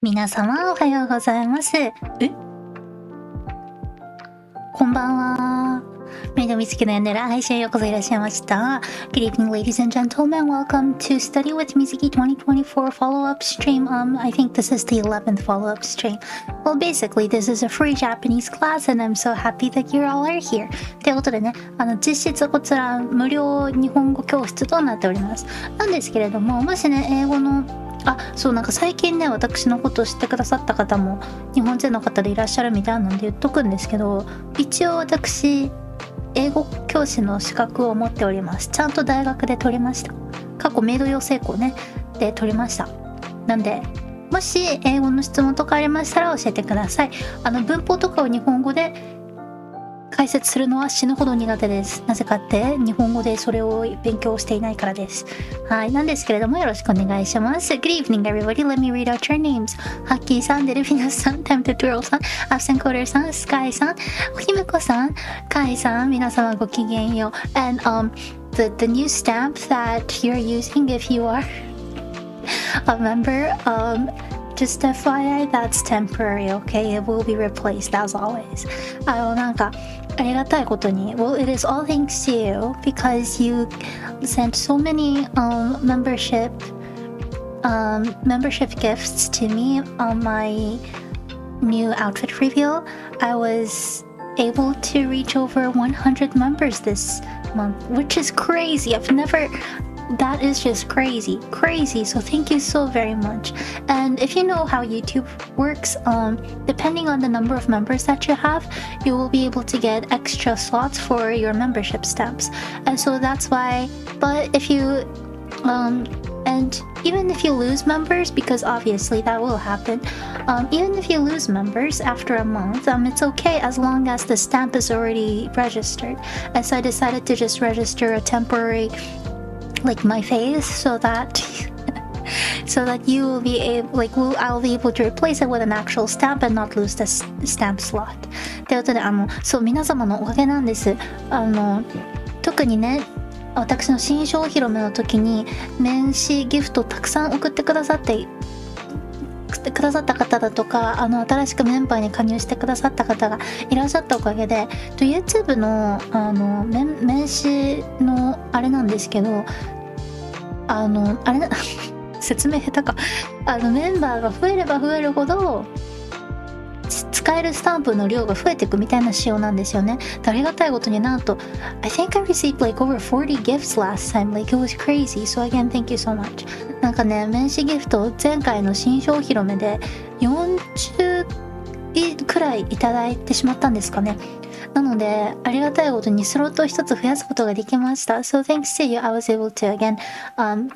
皆様おはようございます。こんばんは。鳴杜水月の配信へようこそいらっしゃいました。Good evening, ladies and gentlemen. Welcome to Study with Mizuki 2024 follow-up stream. I think this is the 11th follow-up stream. Well, basically, this is a free Japanese class, and I'm so happy that you all are here. ということでね、実質こちら無料日本語教室となっております。なんですけれども、もしね、英語のそうなんか最近ね私のことを知ってくださった方も日本人の方でいらっしゃるみたいなんで言っとくんですけど、一応私英語教師の資格を持っております。ちゃんと大学で取りました。過去メイド養成校ねで取りました。なんでもし英語の質問とかありましたら教えてください。文法とかを日本語で解説するのは死ぬほど苦手です。なぜかって日本語でそれを勉強していないからです。はい、なんですけれどもよろしくお願いします。Good evening everybody. Let me read out your names. ハッキーさん、デルフィナさん、タイムトゥトゥローさん、アフセンコーダーさん、スカイさん、おひめこさん、カイさん、皆様ごきげんよう。And the new stamp that you're using if you are a member, just FYI, that's temporary, okay? It will be replaced as always. なんかありがたいことに Well, it is all thanks to you because you sent so many membership gifts to me on my new outfit reveal. I was able to reach over 100 members this month, which is crazy. That is just crazy. So thank you so very much. And if you know how YouTube works, depending on the number of members that you have, you will be able to get extra slots for your membership stamps. And so that's why, but if you and even if you lose members, because obviously that will happen, even if you lose members after a month, it's okay as long as the stamp is already registered. And so I decided to just register a temporary like my face so that you will be able, I'll be able to replace it with an actual stamp and not lose the stamp slot. ということでそう皆様のおかげなんです。特にね私の新商お披露目の時に名刺ギフトたくさん送ってくださった方だとか新しくメンバーに加入してくださった方がいらっしゃったおかげで YouTube の名刺のあれなんですけど説明下手かメンバーが増えれば増えるほど使えるスタンプの量が増えていくみたいな仕様なんですよね。ありがたいことになんと I think I received like over 40 gifts last time. Like it was crazy. So again, thank you so much. なんかね名刺ギフト前回の新商お披露目で40くらいいただいてしまったんですかね。なのでありがたいことにスロットを一つ増やすことができました。So thanks to you, I was able to again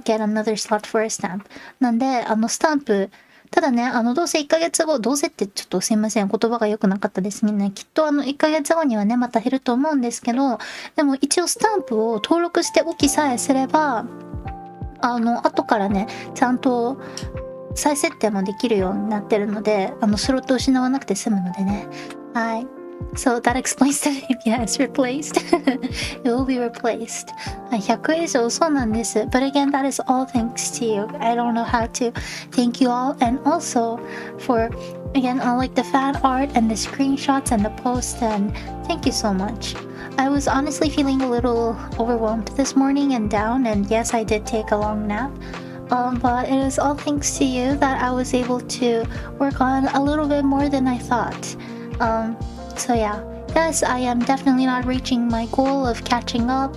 get another slot for a stamp. なんでスタンプただねどうせ1ヶ月後どうせってちょっとすいません言葉が良くなかったですね。きっと1ヶ月後にはねまた減ると思うんですけど、でも一応スタンプを登録しておきさえすれば後からねちゃんと再設定もできるようになってるのでスロットを失わなくて済むのでね。はい。So that explains the name. Yes, replaced. It will be replaced. 100以上そうなんです。But again, that is all thanks to you. I don't know how to thank you all. And also for, again, like the fan art and the screenshots and the posts. And thank you so much. I was honestly feeling a little overwhelmed this morning and down. And yes, I did take a long nap. But it is all thanks to you that I was able to work on a little bit more than I thought. So yeah, yes, I am definitely not reaching my goal of catching up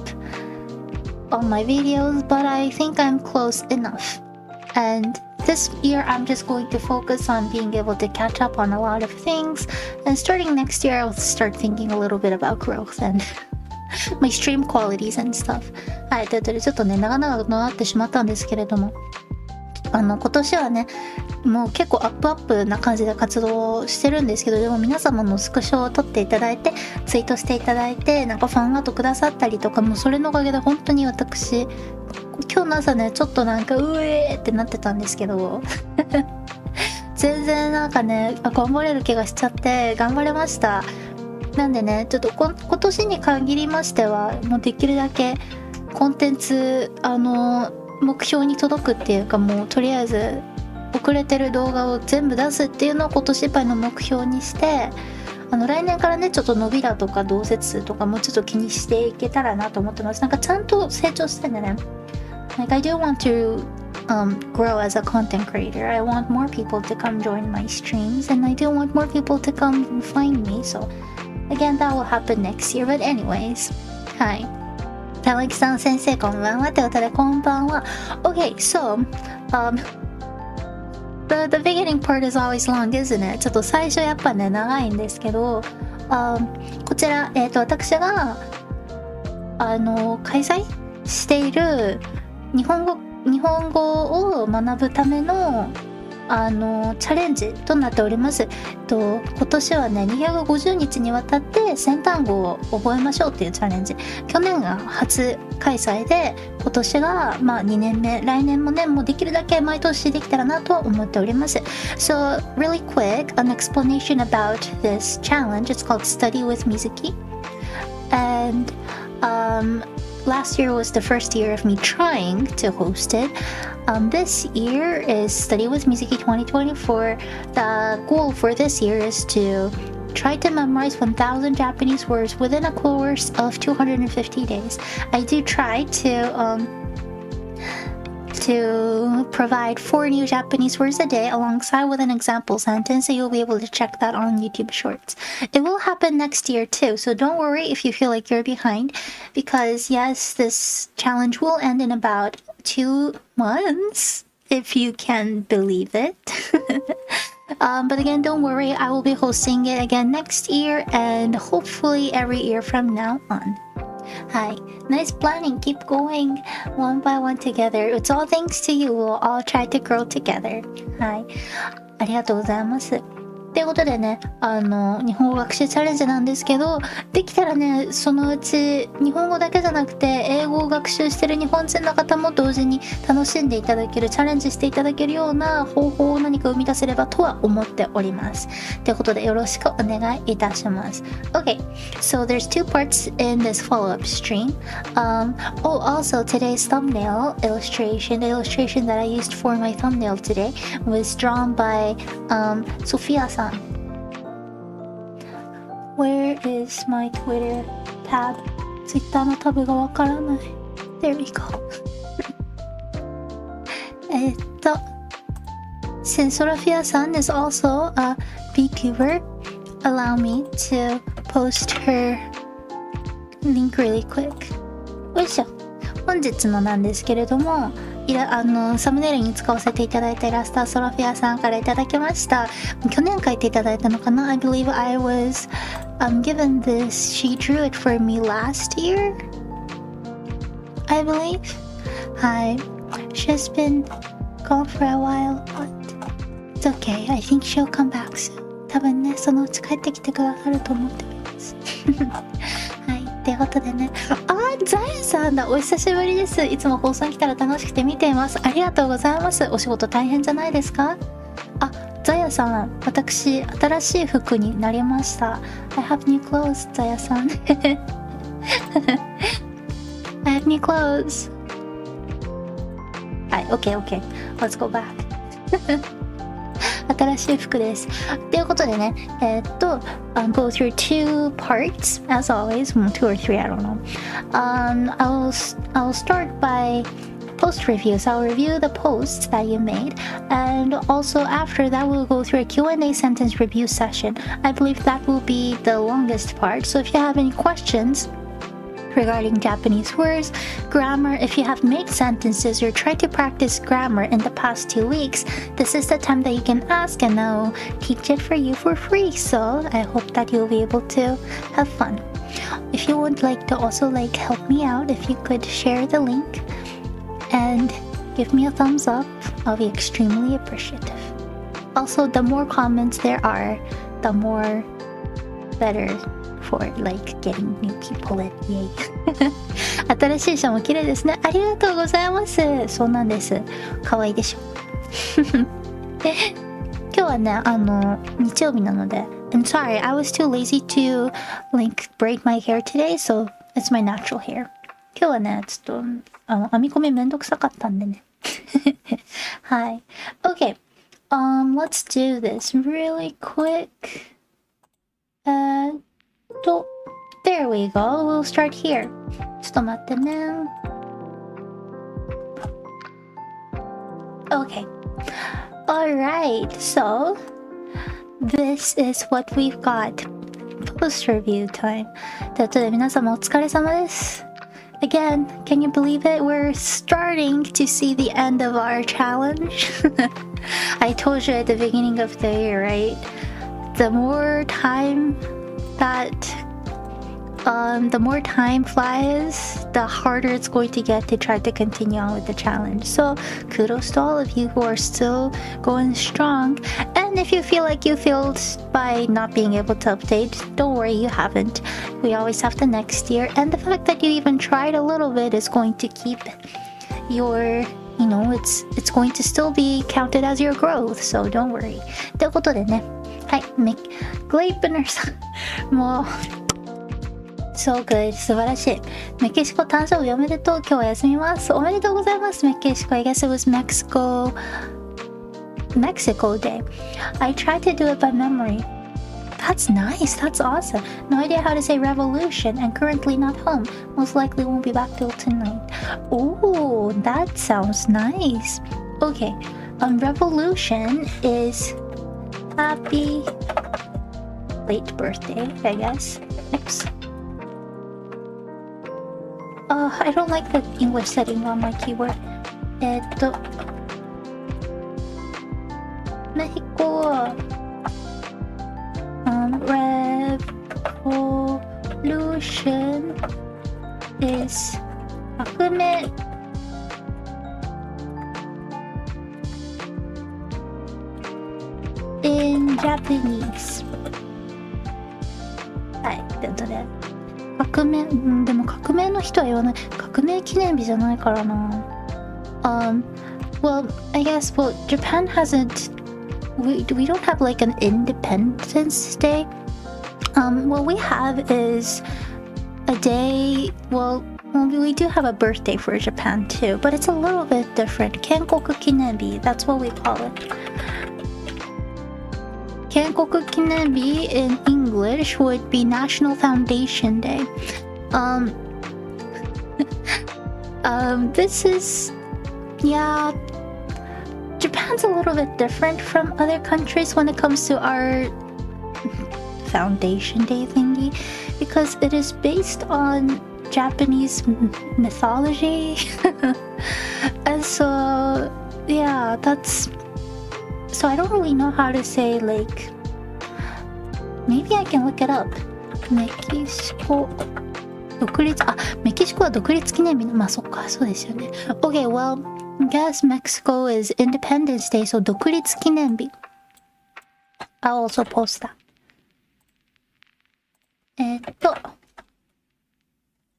on my videos, but I think I'm close enough. And this year, I'm just going to focus on being able to catch up on a lot of things. And starting next year, I'll start thinking a little bit about growth and my stream qualities and stuff. はい、ということでちょっとね、長々となってしまったんですけれども、今年はねもう結構アップな感じで活動してるんですけど、でも皆様のスクショを撮っていただいてツイートしていただいてなんかファンアートくださったりとか、もうそれのおかげで本当に私今日の朝ねちょっとなんかうえーってなってたんですけど全然なんかね頑張れる気がしちゃって頑張れました。なんでねちょっと今年に限りましてはもうできるだけコンテンツ目標に届くっていうかもうとりあえず遅れてる動画を全部出すっていうのを今年いっぱいの目標にして、来年からねちょっと伸びだとか同説数とかもうちょっと気にしていけたらなと思ってます。なんかちゃんと成長してんでね。Like I do want to grow as a content creator. I want more people to come join my streams, and I do want more people to come find me. So again, that will happen next year. But anyways, はい。玉木さん先生こんばんは。ということでこんばんは。Okay, so the beginning part is always long, isn't it? ちょっと最初やっぱね長いんですけど、こちら私が開催している日本語を学ぶためのチャレンジとなっております。今年はね250日にわたって先単語を覚えましょうっていうチャレンジ。去年が初開催で今年が2年目、来年もねもうできるだけ毎年できたらなと思っております。So really quick, an explanation about this challenge. It's called Study with Mizuki, and last year was the first year of me trying to host it. This year is Study with Mizuki 2024. The goal for this year is to try to memorize 1,000 Japanese words within a course of 250 days. I do try to provide 4 new Japanese words a day alongside with an example sentence, so you'll be able to check that on YouTube Shorts. It will happen next year too, so don't worry if you feel like you're behind, because yes, this challenge will end in about 2 months, if you can believe it. But again, don't worry, I will be hosting it again next year and hopefully every year from now on. Hi, nice planning. Keep going one by one together. It's all thanks to you. We'll all try to grow together. はい、ありがとうございます。ということでね、日本語学習チャレンジなんですけど、できたらね、そのうち日本語だけじゃなくて英語を学習してる日本人の方も同時に楽しんでいただける、チャレンジしていただけるような方法を何か生み出せればとは思っております。ということでよろしくお願いいたします。Okay, so there's 2 parts in this follow-up stream. Also today's thumbnail illustration, the illustration that I used for my thumbnail today was drawn by Sophia-san. Where is my Twitter tab? Twitter のタブがわからない。There we go. Since Sophia-san is also a Vtuber, allow me to post her link really quick. よいしょ。本日のなんですけれども、サムネイルに使わせていただいたイラストはソラフィアさんからいただきました。去年描いていただいたのかな？ I believe I was given this. She drew it for me last year, I believe. はい。She's been gone for a while, but it's okay. I think she'll come back soon. 多分ね、そのうち帰ってきてくださると思ってます。はい。ということでね、ザヤさんだ、お久しぶりです。いつも放送に来たら楽しくて見ています。ありがとうございます。お仕事大変じゃないですか？ザヤさん、私新しい服になりました。I have new clothes, ザヤさん。I have new clothes. はい、OK。Let's go back. 新しい服です。ということでね、go through 2 parts as always, 2 or 3, I don't know. I'll start by post reviews. I'll review the posts that you made, and also after that we'll go through a Q&A sentence review session. I believe that will be the longest part. So if you have any questions regarding Japanese words, grammar, if you have made sentences or tried to practice grammar in the past 2 weeks, this is the time that you can ask and I'll teach it for you for free. So I hope that you'll be able to have fun. If you would like to also help me out, if you could share the link and give me a thumbs up, I'll be extremely appreciative. Also, the more comments there are, the more better for getting new people in. Yay. 新しいシャも綺麗ですね。ありがとうございます。そうなんです。可愛いでしょ。今日はね、日曜日なので、and sorry, I was too lazy to braid my hair today, so it's my natural hair. 今日はね、ちょっと編み込みめんどくさかったんでね。はい。Okay. let's do this really quick. There we go. We'll start here. ちょっと待ってね。Okay. Alright, so this is what we've got. Post review time. ということで皆様お疲れ様です。Again, can you believe it? We're starting to see the end of our challenge. I told you at the beginning of the year, right? The more time flies, the harder it's going to get to try to continue on with the challenge. So kudos to all of you who are still going strong. And if you feel like you failed by not being able to update, don't worry, you haven't. We always have the next year. And the fact that you even tried a little bit is going to keep your, it's going to still be counted as your growth. So don't worry. ということでね。はい、グレイプナーさん。もう。So good. 素晴らしい。メキシコ誕生日おめでとう。今日は休みます。おめでとうございます。メキシコ。I guess it was Mexico Day. I tried to do it by memory. That's nice. That's awesome. No idea how to say revolution and currently not home. Most likely won't be back till tonight. Oh, that sounds nice. Okay. Revolution is happy late birthday, I guess. Oops. I don't like the English setting on my keyboard. Mexico. Revolution is 革命 in Japanese. はい、ということで革命、でも革命の人は言わない。革命記念日じゃないからな。Well, I guess, well, Japan hasn't, we don't have like an Independence Day. What we have is a day, well, we do have a birthday for Japan too, but it's a little bit different. 建国記念日, that's what we call it. 建国記念日 in English would be National Foundation Day. This is, yeah, Japan's a little bit different from other countries when it comes to our Foundation Day thingy, because it is based on Japanese mythology. And so, yeah, that's, so I don't really know how to say, like, maybe I can look it up. メキシコ独立、メキシコは独立記念日の、まあそっか、そうですよね。Okay, well, I guess Mexico is Independence Day, so 独立記念日。I'll also post that.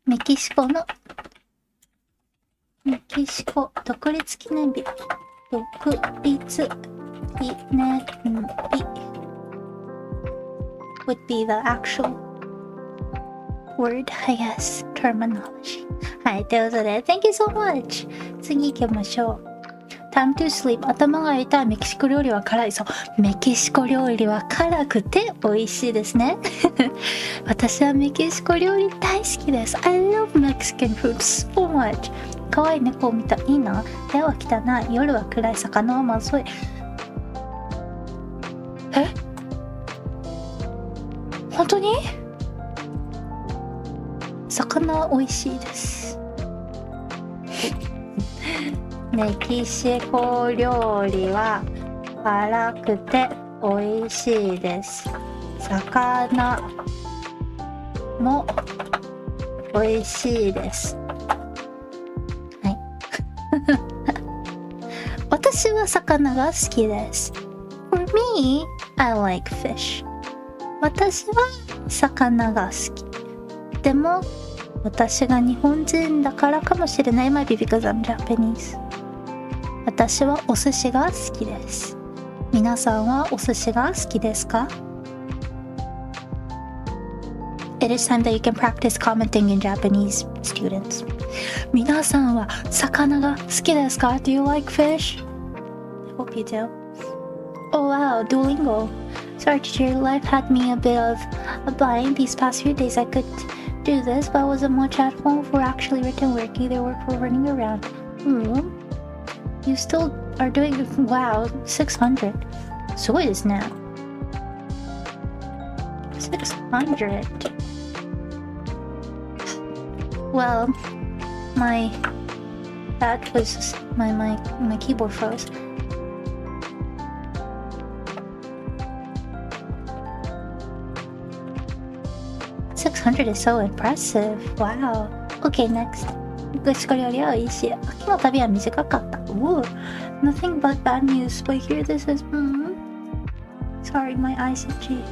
メキシコ独立記念日。独立記念日 would be the actual word, I guess, terminology. はい、ということで、Thank you so much! 次行きましょう。Time to sleep. 頭が痛い。メキシコ料理は辛い。そう。メキシコ料理は辛くて美味しいですね。私はメキシコ料理大好きです。I love Mexican food so much. 可愛い猫を見た。いいな。部屋は汚い。夜は暗い。魚はまずい。え？本当に？魚は美味しいです。メキシコ料理は辛くて美味しいです。魚も美味しいです。はい。私は魚が好きです。For me, I like fish. 私は魚が好き。でも私が日本人だからかもしれない。Might be because I'm Japanese. 私はお寿司が好きです。皆さんはお寿司が好きですか？ It is time that you can practice commenting in Japanese, students. 皆さんは魚が好きですか？ Do you like fish? I hope you do. Oh wow, Duolingo. Sorry teacher, life had me a bit of a bind these past few days. I could do this, but I wasn't much at home for actually written work, either work or running around. You still are doing it. Wow, 600. すごいですね。600. Well, that was my keyboard froze. $600 is so impressive. Wow. Okay, next. ぐしこ料理は美味しい。秋の旅は短かった。Ooh, nothing but bad news. But here this is. Sorry, my eyes itchy.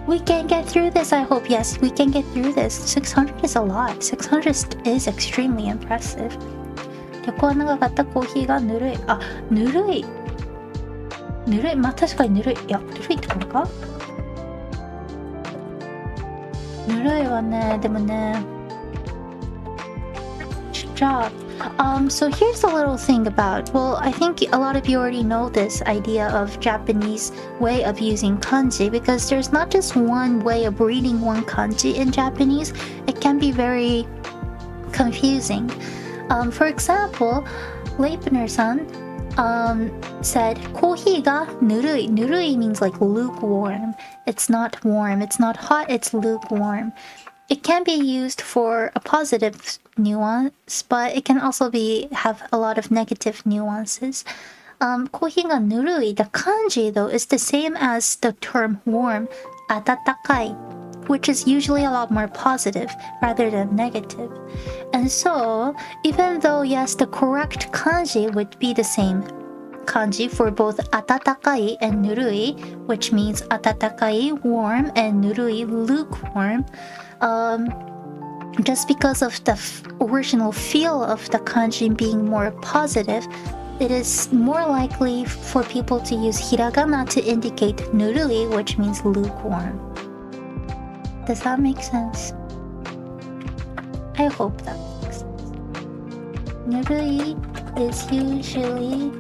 We can get through this, I hope. Yes, we can get through this. 600 is a lot. 600 is extremely impressive. 旅行は長かった。コーヒーがぬるい。あ、ぬるい。ぬるい。まあ確かにぬるい。いや、ぬるいってことか？ぬるいわね。でもね。Job. So here's a little thing about, well, I think a lot of you already know this idea of Japanese way of using kanji, because there's not just one way of reading one kanji in Japanese. It can be very confusing. For example, Leipner-san said, コーヒーがぬるい. ぬるい means like lukewarm. It's not warm. It's not hot. It's lukewarm. It can be used for a positive nuance, but it can also have a lot of negative nuances. コーヒーがぬるい, the kanji though is the same as the term warm, 温かい, which is usually a lot more positive rather than negative. And so, even though yes, the correct kanji would be the same kanji for both 温かい and ぬるい, which means 温かい warm and ぬるい lukewarm. Just because of the original feel of the kanji being more positive, it is more likely for people to use hiragana to indicate ぬるい, which means lukewarm. Does that make sense? I hope that makes sense. ぬるい is usually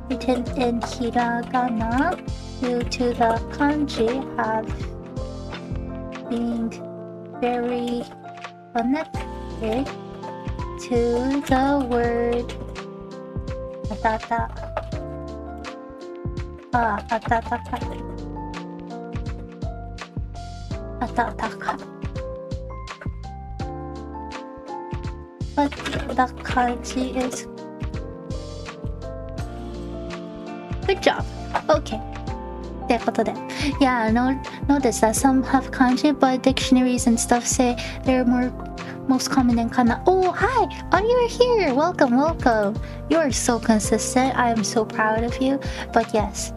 written in hiragana due to the kanji being very connected to the word 温かい温かい But the kanji is good job. Okay. ってことで Yeah, notice that some have kanji, but dictionaries and stuff say they're most common in kana. Oh, hi! Oh, you're here! Welcome. You are so consistent. I am so proud of you. But yes,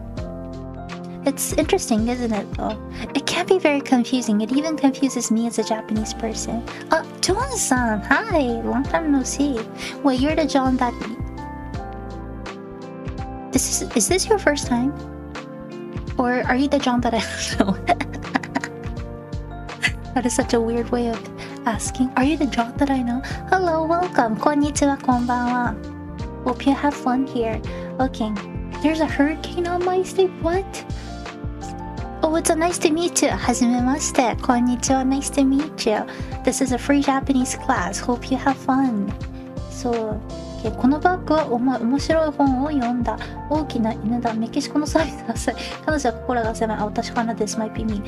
it's interesting, isn't it, though? It can be very confusing. It even confuses me as a Japanese person. John-san! Hi! Long time no see. Wait, you're the John that... Is this your first time? Or are you the John that I know? That is such a weird way of asking. Are you the John that I know? Hello, welcome. Konnichiwa, konbanwa. Hope you have fun here. Okay. There's a hurricane on my state? What? Oh, it's a nice to meet you. Hajimemashite. Konnichiwa, nice to meet you. This is a free Japanese class. Hope you have fun. So, このバッグは面白い本を読んだ。大きな犬だ。メキシコのサービスが浅い。彼女は心が狭い。確かな This might be me.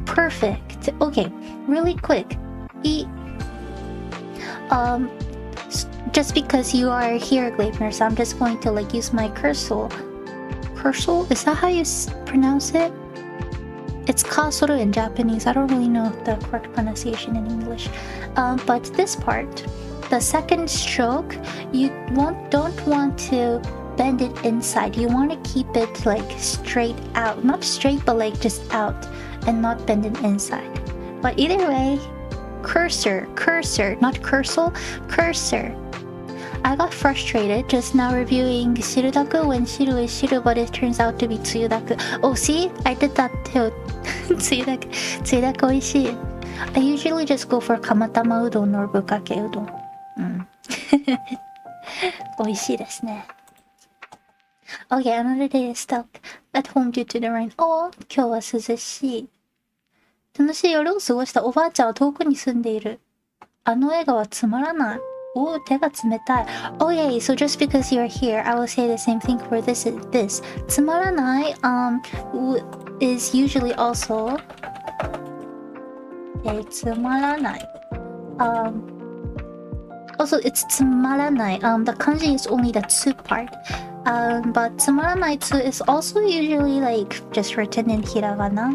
Perfect. Okay, really quick. Just because you are here, Gleipner, so I'm just going to use my cursor. Cursor? Is that how you pronounce it? It's kasoru in Japanese. I don't really know the correct pronunciation in English. But this part, the second stroke, you don't want to bend it inside. You want to keep it straight out. Not straight, but just out and not bend it inside. But either way, cursor, not cursor, cursor. I got frustrated just now reviewing shirudaku when shiru is shiru, but it turns out to be tsuyudaku. Oh, see? I did that too. Tsuyudaku oishii. I usually just go for kamatama udon or bukake udon. 美味しいですね。Okay, another day is stuck at home due to the rain. Oh, 今日は涼しい。楽しい夜を過ごしたおばあちゃんは遠くに住んでいる。あの映画はつまらない。おお、手が冷たい。Okay, so just because you're here, I will say the same thing for this. つまらない、is usually also つまらない。Also, it's つまらない。The kanji is only the tsu part. But つまらない tsu is also usually like just written in hiragana.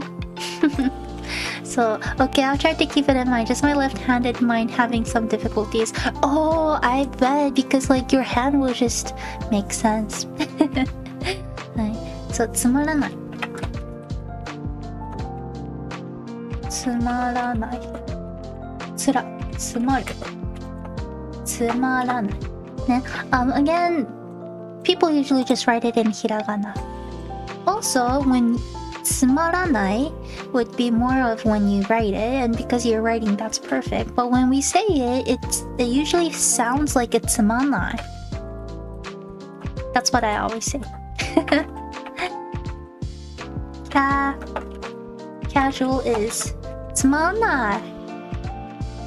So, okay, I'll try to keep it in mind. Just my left-handed mind having some difficulties. Oh, I bet, because like your hand will just make sense. はい。そう、つまらない。つまらない。つまる。つまらない。ね。Again, people usually just write it in hiragana. Also, when つまらない would be more of when you write it, and because you're writing, that's perfect. But when we say it, it usually sounds like it's つまんない. That's what I always say. Casual is つまんない.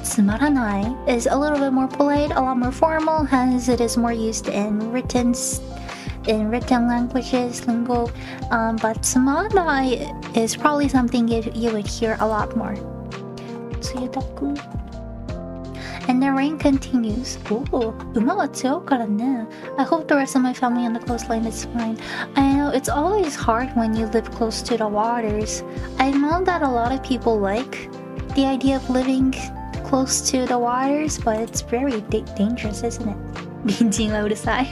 つまらない is a little bit more polite, a lot more formal, hence it is more used in written languages, lingo, but つまらない is probably something you would hear a lot more. つゆたく And the rain continues. Oh, 馬は強いからね. I hope the rest of my family on the coastline is fine. I know it's always hard when you live close to the waters. I know that a lot of people like the idea of living close to the waters, but it's very dangerous, isn't it? 隣人はうるさい。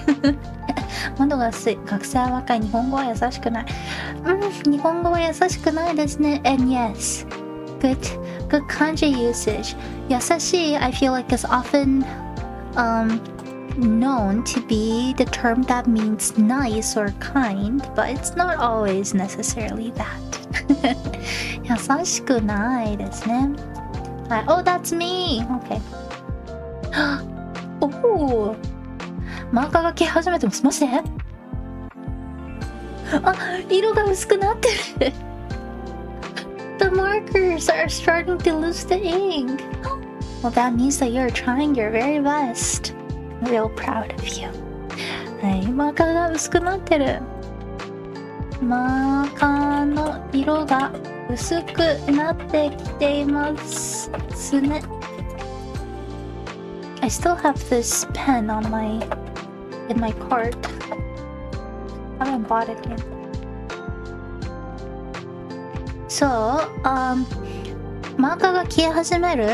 窓が薄い。学生は若い。日本語は優しくない。日本語は優しくないですね。And yes, good kanji usage. 優しい I feel like is often known to be the term that means nice or kind, but it's not always necessarily that. 優しくないですね。はい。Oh, that's me! Okay. おお。マーカーが消え始めてます。マジで？あ、色が薄くなってる。The markers are starting to lose the ink. Well, that means that you're trying your very best. I'm real proud of you. はい、マーカーが薄くなってる。マーカーの色が薄くなってきていますね。I still have this pen in my cart. I haven't bought it yet. So, マーカーが消え始める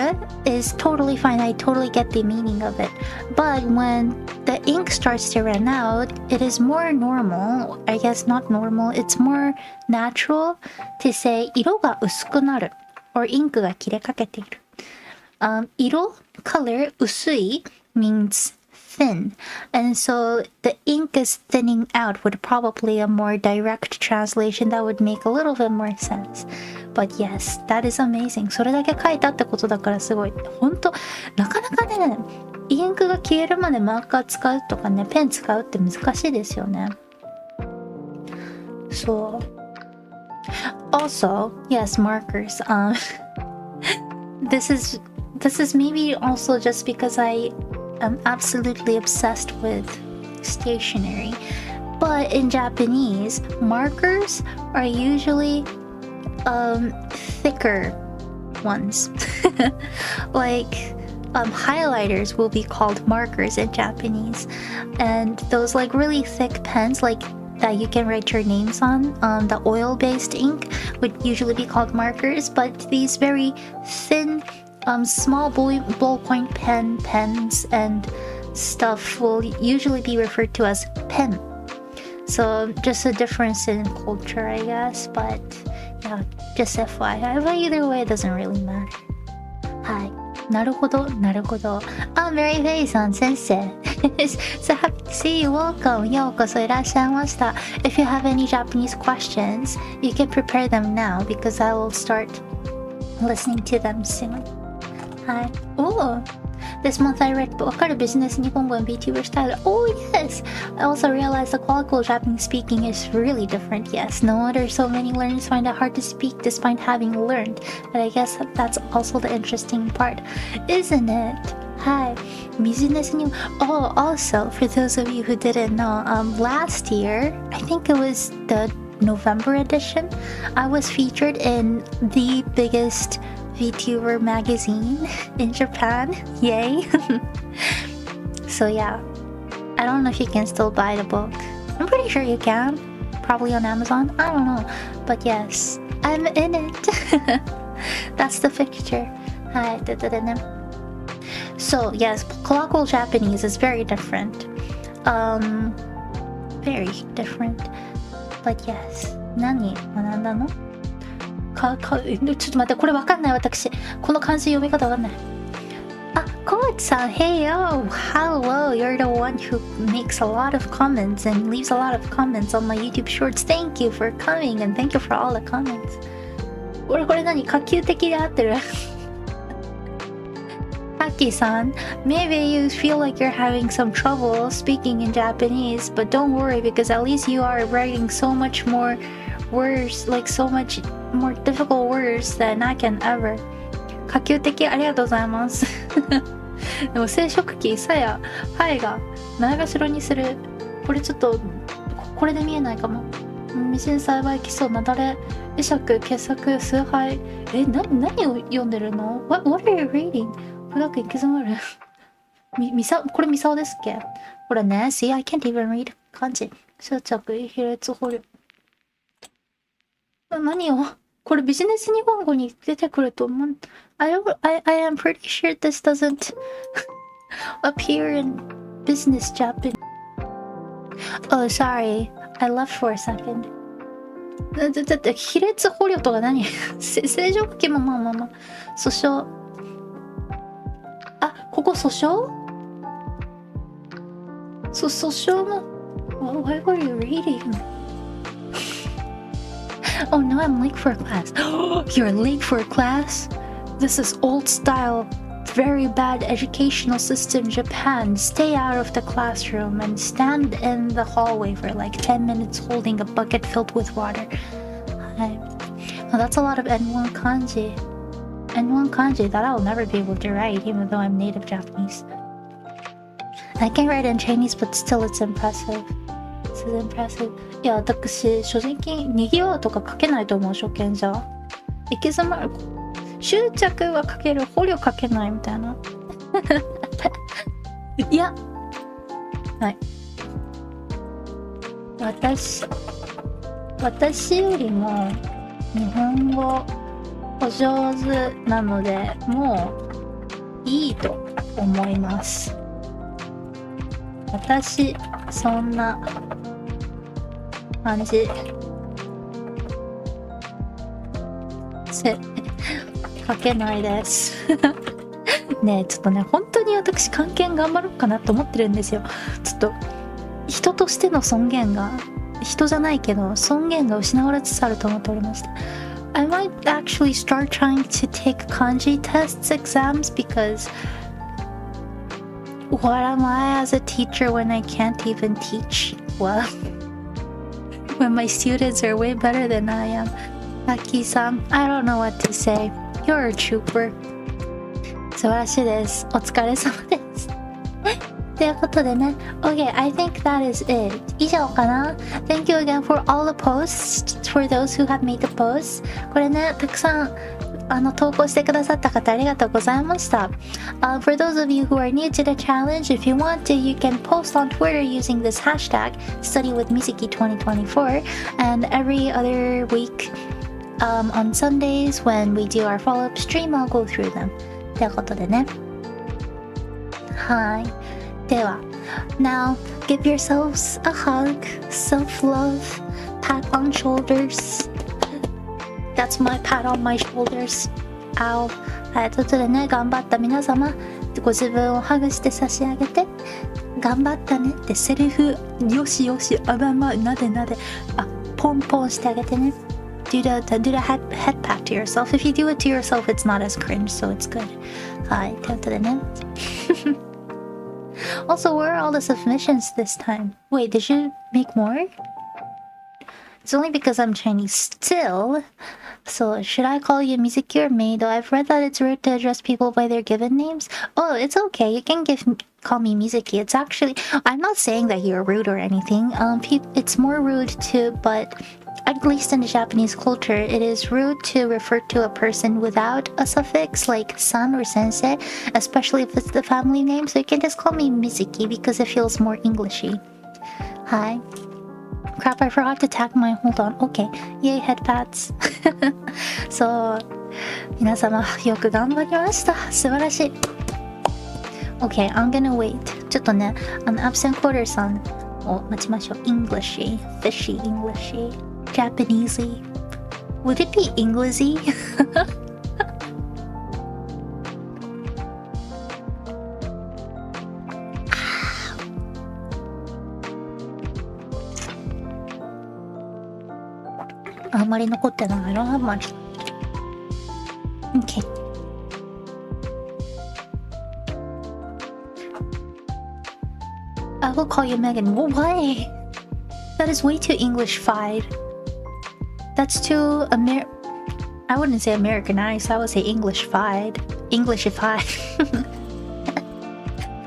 is totally fine. I totally get the meaning of it. But when the ink starts to run out, it is more normal. I guess not normal. It's more natural to say 色が薄くなる or インクが切れかけている。色 color 薄い means thin, and so the ink is thinning out would probably a more direct translation that would make a little bit more sense. But yes, that is amazing. それだけ書いたってことだからすごい。本当なかなかね、インクが消えるまでマーカー使うとかね、ペン使うって難しいですよね。そう。Also, yes, markers. This is maybe also just because I'm absolutely obsessed with stationery. But in Japanese, markers are usually thicker ones. Like highlighters will be called markers in Japanese. And those like really thick pens like that you can write your names on, the oil-based ink would usually be called markers. But these very thin small ballpoint pens and stuff will usually be referred to as pen. So just a difference in culture, I guess. But yeah, just FYI. But either way, it doesn't really matter. Hi. なるほど、なるほど。Mary Faye さん先生。So happy to see you. Welcome. ようこそいらっしゃいました。If you have any Japanese questions, you can prepare them now because I will start listening to them soon. はい。おお。This month I read わかるビジネス日本語 and VTuber style. Oh yes! I also realized the colloquial Japanese speaking is really different. Yes, no wonder so many learners find it hard to speak despite having learned. But I guess that's also the interesting part, isn't it? Hi, business new. Oh, also for those of you who didn't know, last year I think it was the November edition. I was featured in the biggest Vtuber magazine in Japan. Yay! So yeah, I don't know if you can still buy the book. I'm pretty sure you can. Probably on Amazon. I don't know, but yes, I'm in it. That's the picture. Hi. So yes, colloquial Japanese is very different. Very different. But yes. 何学んだの？ちょっと待って、これわかんない私。この漢字読み方わかんない。あ、コーチさん、Hey yo! Hello! You're the one who makes a lot of comments and leaves a lot of comments on my YouTube shorts. Thank you for coming and thank you for all the comments. これ何？可及的で合ってる？Taki-san, maybe you feel like you're having some trouble speaking in Japanese, but don't worry because at least you are writing so much more words, like so much more difficult words than I can ever. 可及的ありがとうございます。でも生殖器、さや、はいがないがしろにする。これちょっとこれで見えないかも。未然栽培基礎なだれ、会釈、傑作、崇拝。何を読んでるの？ What are you reading? 深く行き詰まる。これミサオですっけ？これね、See, I can't even read 漢字。執着、比列、捕虜。何を？これビジネス日本語に出てくると思う。I am pretty sure this doesn't appear in business Japan. Oh, sorry. I left for a second. だって比列捕虜とか何？正常書きもまあ。訴訟。あ、ここ訴訟？訴訟も。Why were you reading? Oh no, I'm late for a class. You're late for a class? This is old style, very bad educational system Japan. Stay out of the classroom and stand in the hallway for like 10 minutes holding a bucket filled with water. Well, that's a lot of N1 kanji. N1 kanji that I'll never be able to write even though I'm native Japanese. I can write in Chinese, but still it's impressive. This is impressive. いや、私、正直、にぎわうとか書けないと思う、初見じゃ。行き詰まる。執着は書ける、捕虜書けないみたいな。いや。はい。私よりも、日本語、お上手なので、もう、いいと思います。私、そんな、感じ書けないですねえ、ちょっとね、本当に私漢検頑張ろうかなと思ってるんですよ。ちょっと人としての尊厳が、人じゃないけど尊厳が失われつつあると思っておりました。I might actually start trying to take kanji tests exams because what am I as a teacher when I can't even teach well?When my students are way better than I am. Aki-san, I don't know what to say. You're a trooper. 素晴らしいです。お疲れ様です。ということでね。Okay, I think that is it. 以上かな？ Thank you again for all the posts. For those who have made the posts. これね、たくさん投稿してくださった方ありがとうございました。For those of you who are new to the challenge, if you want to, you can post on Twitter using this hashtag, StudyWithMizuki2024, and every other week on Sundays when we do our follow-up stream, I'll go through them. ということでね。はい。では、Now, give yourselves a hug, self-love, pat on shoulders.That's my pat on my shoulders. Ow. はい、ということでね、頑張った皆様、ご自分をハグして差し上げて、頑張ったねってセリフ、よしよし、あばま、なでなで、ポンポンしてあげてね。Do the head pat to yourself. If you do it to yourself, it's not as cringe, so it's good. はい、ということでね。Also, where are all the submissions this time? Wait, did you make more? It's only because I'm Chinese still. So, should I call you Mizuki or Meido? I've read that it's rude to address people by their given names. Oh, it's okay. You can call me Mizuki. It's actually... I'm not saying that you're rude or anything. It's more rude to... But at least in the Japanese culture, it is rude to refer to a person without a suffix like san or sensei, especially if it's the family name. So you can just call me Mizuki because it feels more Englishy. Hi. Crap, I forgot to tag my... Hold on. Okay. Yay, headpads. So, 皆様、よく頑張りました。素晴らしい。Okay, I'm gonna wait. ちょっとね、absent quarter さんを待ちましょう。Englishy, fishy, Englishy, Japanesey. Would it be Englishy? あんまり残ってない。I don't have much. Okay. I will call you Megan. Why? That is way too English-fied. That's too I wouldn't say Americanized. I would say English-fied. Englishified.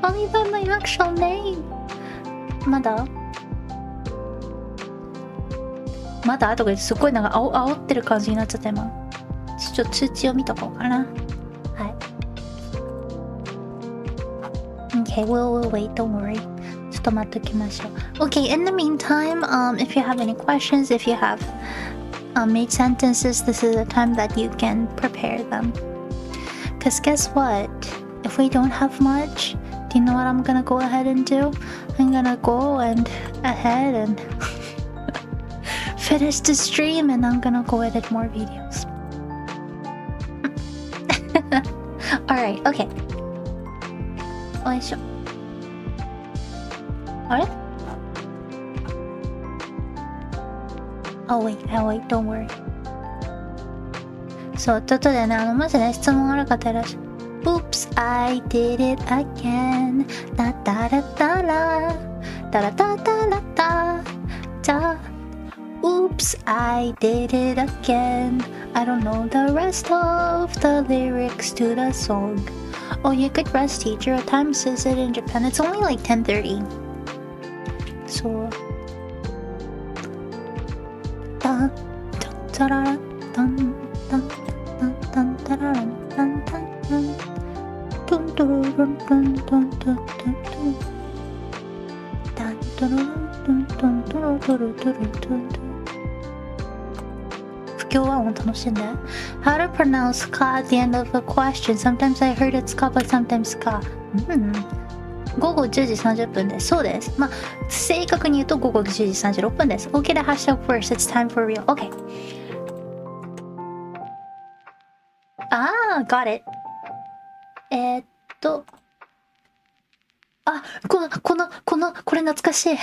Call me by my actual name. まだとか言ってすっごいなんか煽ってる感じになっちゃった今。ちょっと通知を見とこうかな。はい。Okay, we'll wait. Don't worry. ちょっと待っときましょう。Okay, in the meantime, if you have any questions, if you have made sentences, this is the time that you can prepare them. Because guess what? If we don't have much, do you know what I'm gonna go ahead and do? I'm gonna go ahead and finish the stream and I'm gonna go edit more videos. Alright, okay. よいしょ。あれ？ Oh wait, don't worry. そう、ちょっとでね、もしね、質問ある方いらっしゃる。Oops, I did it again. Da da da da da. Da da da da da da. Oops, I did it again. I don't know the rest of the lyrics to the song. Oh, you could rest, teacher. What time is it in Japan? It's only like 10:30. So... Dun, dun, dun, dun, dun, dun, dun, dun, dun, dun. Dun, dun, dun, dun, dun, dun, dun. Dun, dun, dun, dun, dun, dun, dun. 不協和音楽しんで。How to pronounce ka at the end of a question. Sometimes I heard it's ka, but sometimes ka. 午後10時30分です。そうです。まあ、正確に言うと午後10時36分です。OK でハッシュタグ first. It's time for real. OK. Got it. これ懐かしい。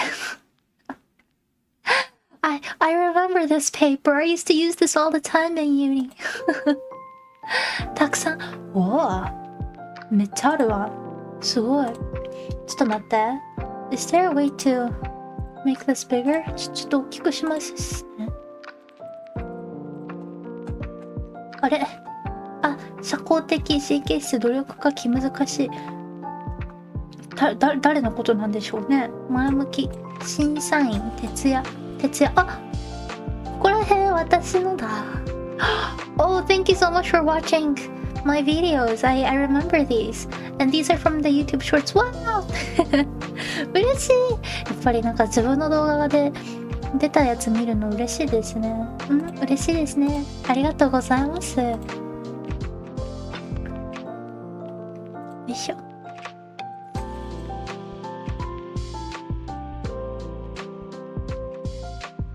I remember this paper. I used to use this all the time in uni. たくさん。おぉ。めっちゃあるわ。すごい。ちょっと待って。Is there a way to make this bigger? ちょっと大きくしますね。あれ？社交的神経質努力家気難しい。誰のことなんでしょうね。前向き。審査員、徹夜。ここら辺私のだ。Oh, thank you so much for watching my videos. I remember these. And these are from the YouTube shorts. Wow! 嬉しい。やっぱりなんか自分の動画で出たやつ見るの嬉しいですね。嬉しいですね。ありがとうございます。よいしょ。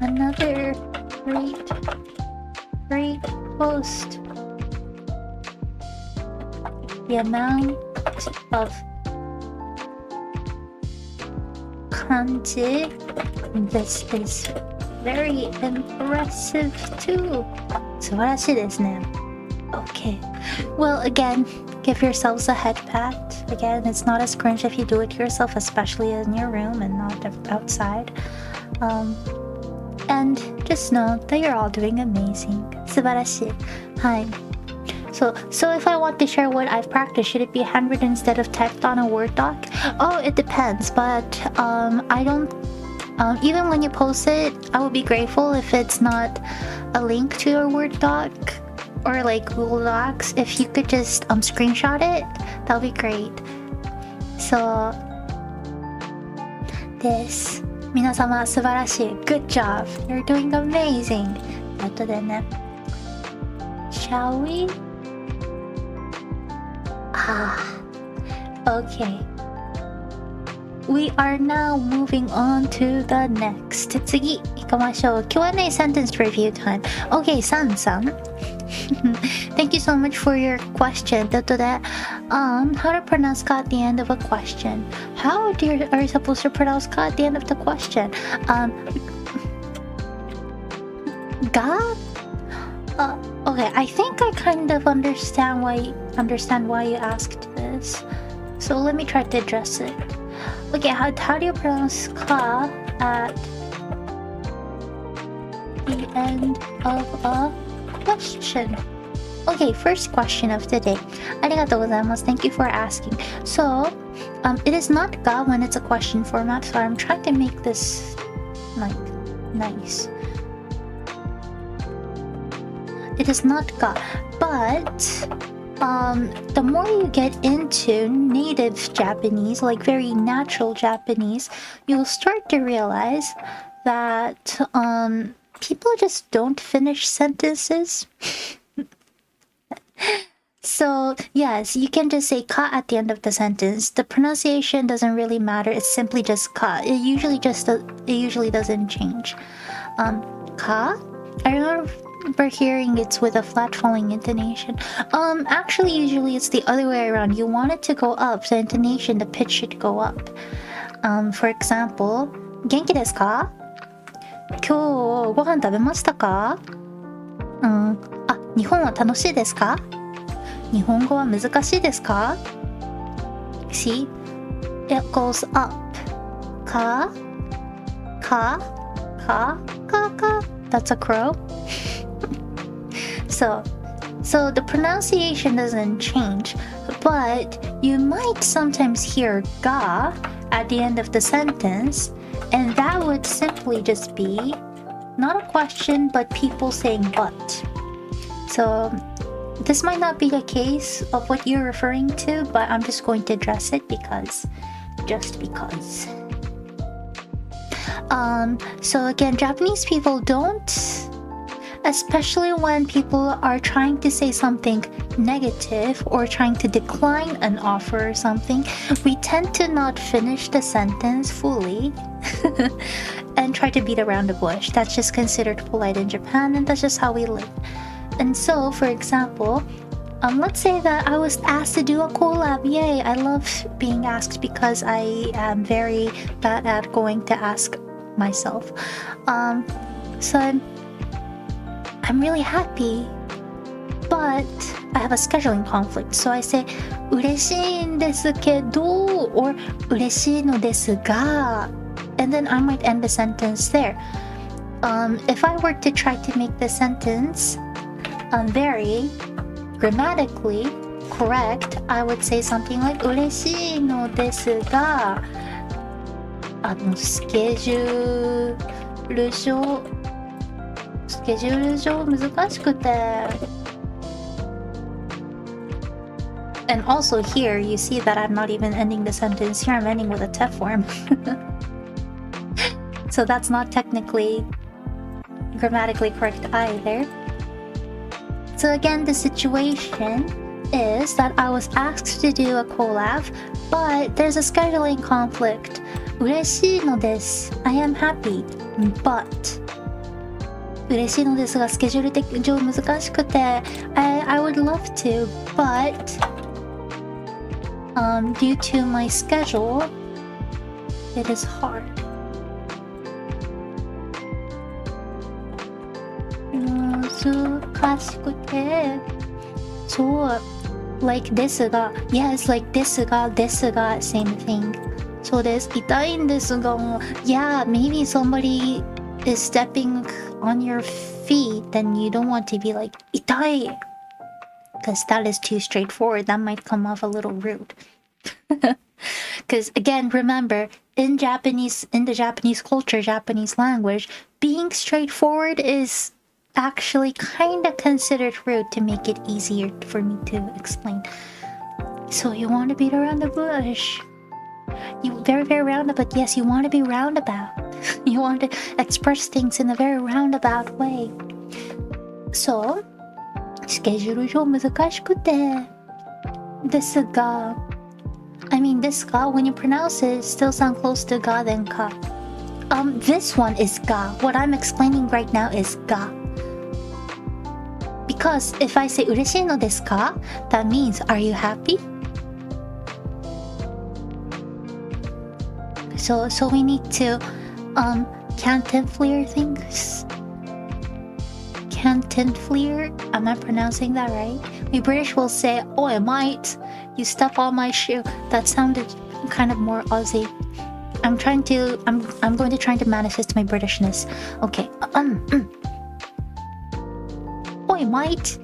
Another great post. The amount of kanji. This is very impressive too. 素晴らしいですね。Okay. Well, again, give yourselves a head pat. Again, it's not as cringe if you do it yourself, especially in your room and not outside. And just know that you're all doing amazing. 素晴らしい。はい。So if I want to share what I've practiced, should it be handwritten instead of typed on a Word doc? Oh, it depends, but I don't. Even when you post it, I would be grateful if it's not a link to your Word doc or like Google Docs. If you could just screenshot it, that would be great. So, です。皆様素晴らしい。Good job. You're doing amazing. 後でね。Shall we? Okay. We are now moving on to the next. 次行きましょう。Q&A sentence review time. Okay, San. Thank you so much for your question. ということで、how to pronounce ka at the end of a question. How are you supposed to pronounce ka at the end of the question? Ga? Okay, I think I kind of understand why you asked this. So let me try to address it. Okay, how do you pronounce ka at the end of a question? Okay, first question of the day. ありがとうございます. Thank you for asking. So, it is not ga when it's a question format, so I'm trying to make this like nice. It is not ga, but the more you get into native Japanese, like very natural Japanese, you'll start to realize that people just don't finish sentences. So yes, you can just say ka at the end of the sentence. The pronunciation doesn't really matter. It's simply just ka. It usually doesn't change. Ka? I remember hearing it's with a flat falling intonation. Actually, usually it's the other way around. You want it to go up. The intonation, the pitch should go up. For example, 元気ですか? 今日ご飯食べましたか? 日本は楽しいですか? 日本語は難しいですか? See? It goes up. Ka, ka, ka, ka, ka. That's a crow. So the pronunciation doesn't change, but you might sometimes hear ga at the end of the sentence, and that would simply just be not a question, but people saying but. So this might not be the case of what you're referring to, but I'm just going to address it just because. So again, Japanese people don't, especially when people are trying to say something negative or trying to decline an offer or something, we tend to not finish the sentence fully and try to beat around the bush. That's just considered polite in Japan, and that's just how we live. And so, for example, let's say that I was asked to do a collab. Yay, I love being asked because I am very bad at going to ask myself. So I'm really happy, but I have a scheduling conflict. So I say 嬉しいんですけど or 嬉しいのですが, and then I might end the sentence there. If I were to try to make the sentence very grammatically correct, I would say something like 嬉しいのですが、スケジュール上難しくて。And also here, you see that I'm not even ending the sentence. Here I'm ending with a T form. So that's not technically grammatically correct either. So again, the situation is that I was asked to do a collab, but there's a scheduling conflict. 嬉しいのです。I am happy, but 嬉しいのですがスケジュール的上難しくて I would love to, but due to my schedule, it is hard. 難しくてそう、like ですが、yes, like ですが、same thing。そうです。痛いんですが、yeah, maybe somebody is stepping on your feet, then you don't want to be like 痛い。Because that is too straightforward. That might come off a little rude. Because again, remember, in the Japanese culture, Japanese language, being straightforward is actually kind of considered rude to make it easier for me to explain. So you want to beat around the bush. You very, very roundabout. Yes, you want to be roundabout. You want to express things in a very roundabout way. So, スケジュール上難しくて。ですが、I mean, this ga, when you pronounce it, still sound close to ga than ka. This one is ga. What I'm explaining right now is ga. Because if I say 嬉しいのですか? That means, are you happy? So we need to, Cantinfleer things. Cantinfleer? Am I pronouncing that right? We British will say, oi mate, you step on my shoe. That sounded kind of more Aussie. I'm going to try to manifest my Britishness. Okay. Oi mate.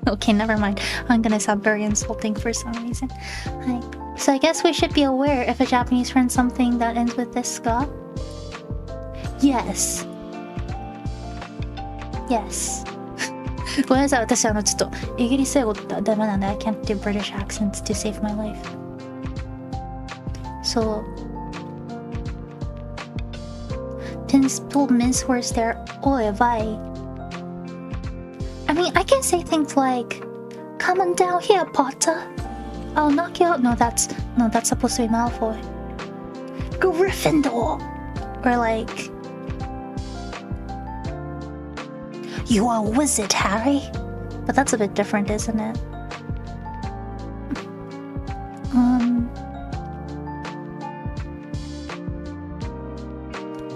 Okay, never mind. I'm gonna sound very insulting for some reason. Hi. So I guess we should be aware if a Japanese friend something that ends with this ga. Yes. Yes. ごめんなさい、私ちょっとイギリス英語ダメなんで I can't do British accents to save my life. So People mince words there. Oi vai. I mean, I can say things like, "Come on down here, Potter. I'll knock you out." No, that's supposed to be Malfoy. Gryffindor. Or like, "You are a wizard, Harry." But that's a bit different, isn't it?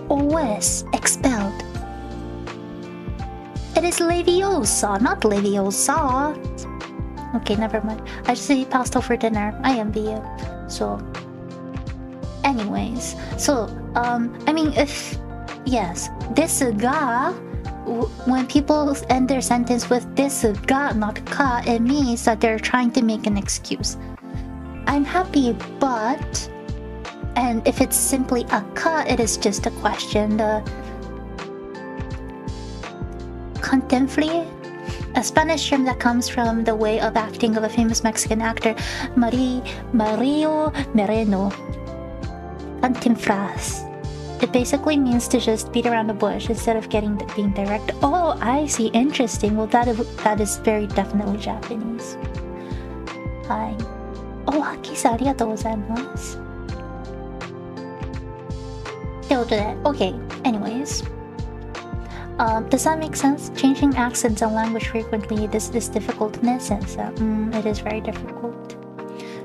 OS expelled. It is Leviosa, not Leviosa. Okay, never mind. I just ate pasta for dinner. I envy you. So, anyways, I mean, yes, this ga, when people end their sentence with this ga, not ka, it means that they're trying to make an excuse. I'm happy, but, and if it's simply a ka, it is just a question. The contemplate, a Spanish term that comes from the way of acting of a famous Mexican actor, Mario Moreno. Cantinflas. It basically means to just beat around the bush instead of being direct. Oh, I see. Interesting. Well, that is very definitely Japanese. Hi. Oh, Haki-san, ありがとうございます。Okay, anyways. Does that make sense? Changing accents and language frequently, this is difficult in essence. It is very difficult.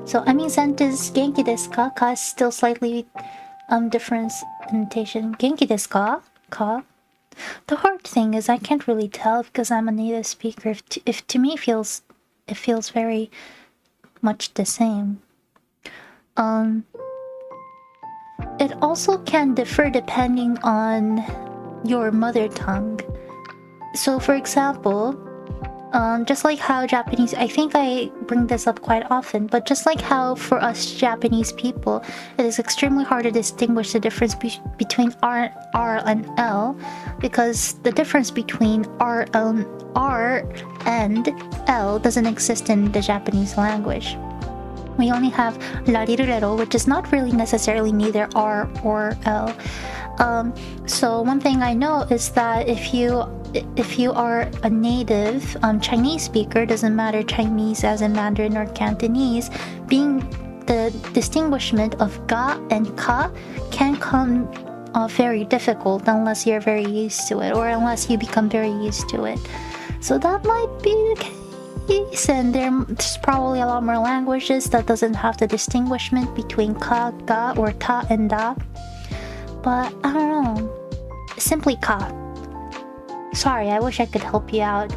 So, I mean, sentence, genki desu ka? Ka is still slightly different intonation. Genki desu ka? Ka? The hard thing is I can't really tell because I'm a native speaker. If to me it feels very much the same. It also can differ depending on your mother tongue. So for example, just like how Japanese, I think I bring this up quite often, but just like how for us Japanese people, it is extremely hard to distinguish the difference between R and L, because the difference between R and L doesn't exist in the Japanese language. We only have larirurero, which is not really necessarily neither R or L. So one thing I know is that if you are a native Chinese speaker, doesn't matter Chinese as in Mandarin or Cantonese, being the distinguishment of ga and ka can come very difficult unless you're very used to it, or unless you become very used to it. So that might be the case. And there's probably a lot more languages that doesn't have the distinguishment between ka, ga, or ta and da. But I don't know. Simply ka. Sorry, I wish I could help you out.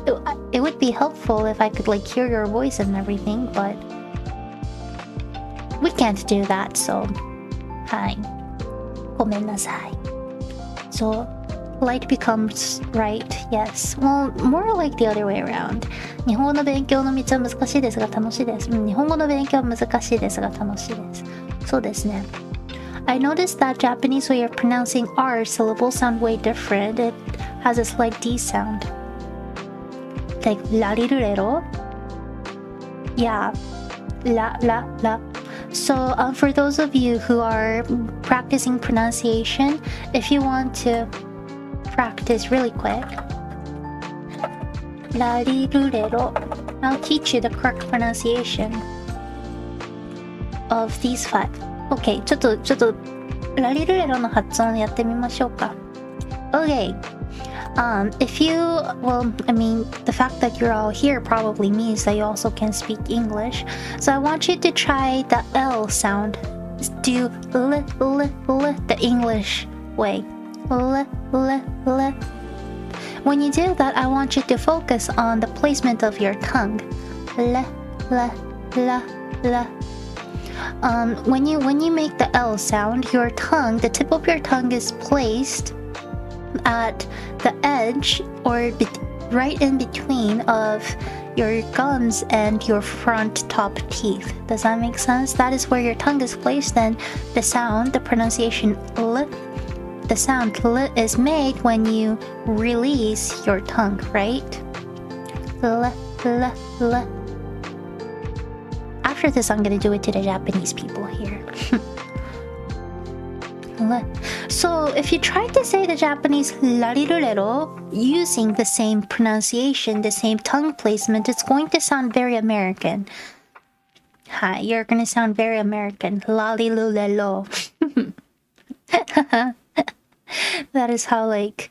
It would be helpful if I could like hear your voice and everything, but we can't do that, so はい。ごめんなさい。So, light becomes right, yes. Well, more like the other way around. 日本語の勉強の道は難しいですが楽しいです。日本語の勉強は難しいですが楽しいです。そうですね。I noticed that Japanese way of pronouncing R syllables sound way different. It has a slight D sound. Like larirurero? Yeah. La. So for those of you who are practicing pronunciation, if you want to practice really quick, larirurero, I'll teach you the correct pronunciation of these 5. Okay, ちょっとラリルレロの発音やってみましょうか。Okay. If you, well, I mean, the fact that you're all here probably means that you also can speak English. So I want you to try the L sound. Do l, the English way. L. When you do that, I want you to focus on the placement of your tongue. La. When you make the L sound, your tongue, the tip of your tongue is placed at the edge or right in between of your gums and your front top teeth. Does that make sense? That is where your tongue is placed, and the sound, the pronunciation L, the sound L is made when you release your tongue, right? L. After this, I'm gonna do it to the Japanese people here. So if you try to say the Japanese larirurero using the same pronunciation, the same tongue placement, it's going to sound very American. Hi, you're gonna sound very American. Lalilulelo. That is how like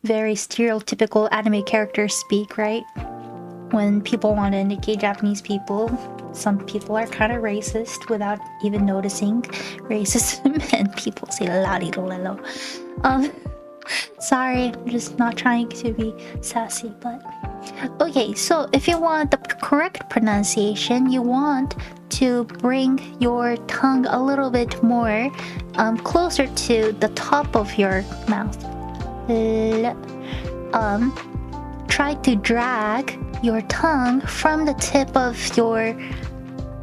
very stereotypical anime characters speak, right? When people want to indicate Japanese people, some people are kind of racist without even noticing racism, and people say larirulelo. Sorry, I'm just not trying to be sassy, but okay. So if you want the correct pronunciation, you want to bring your tongue a little bit more closer to the top of your mouth. Try to drag your tongue from the tip of your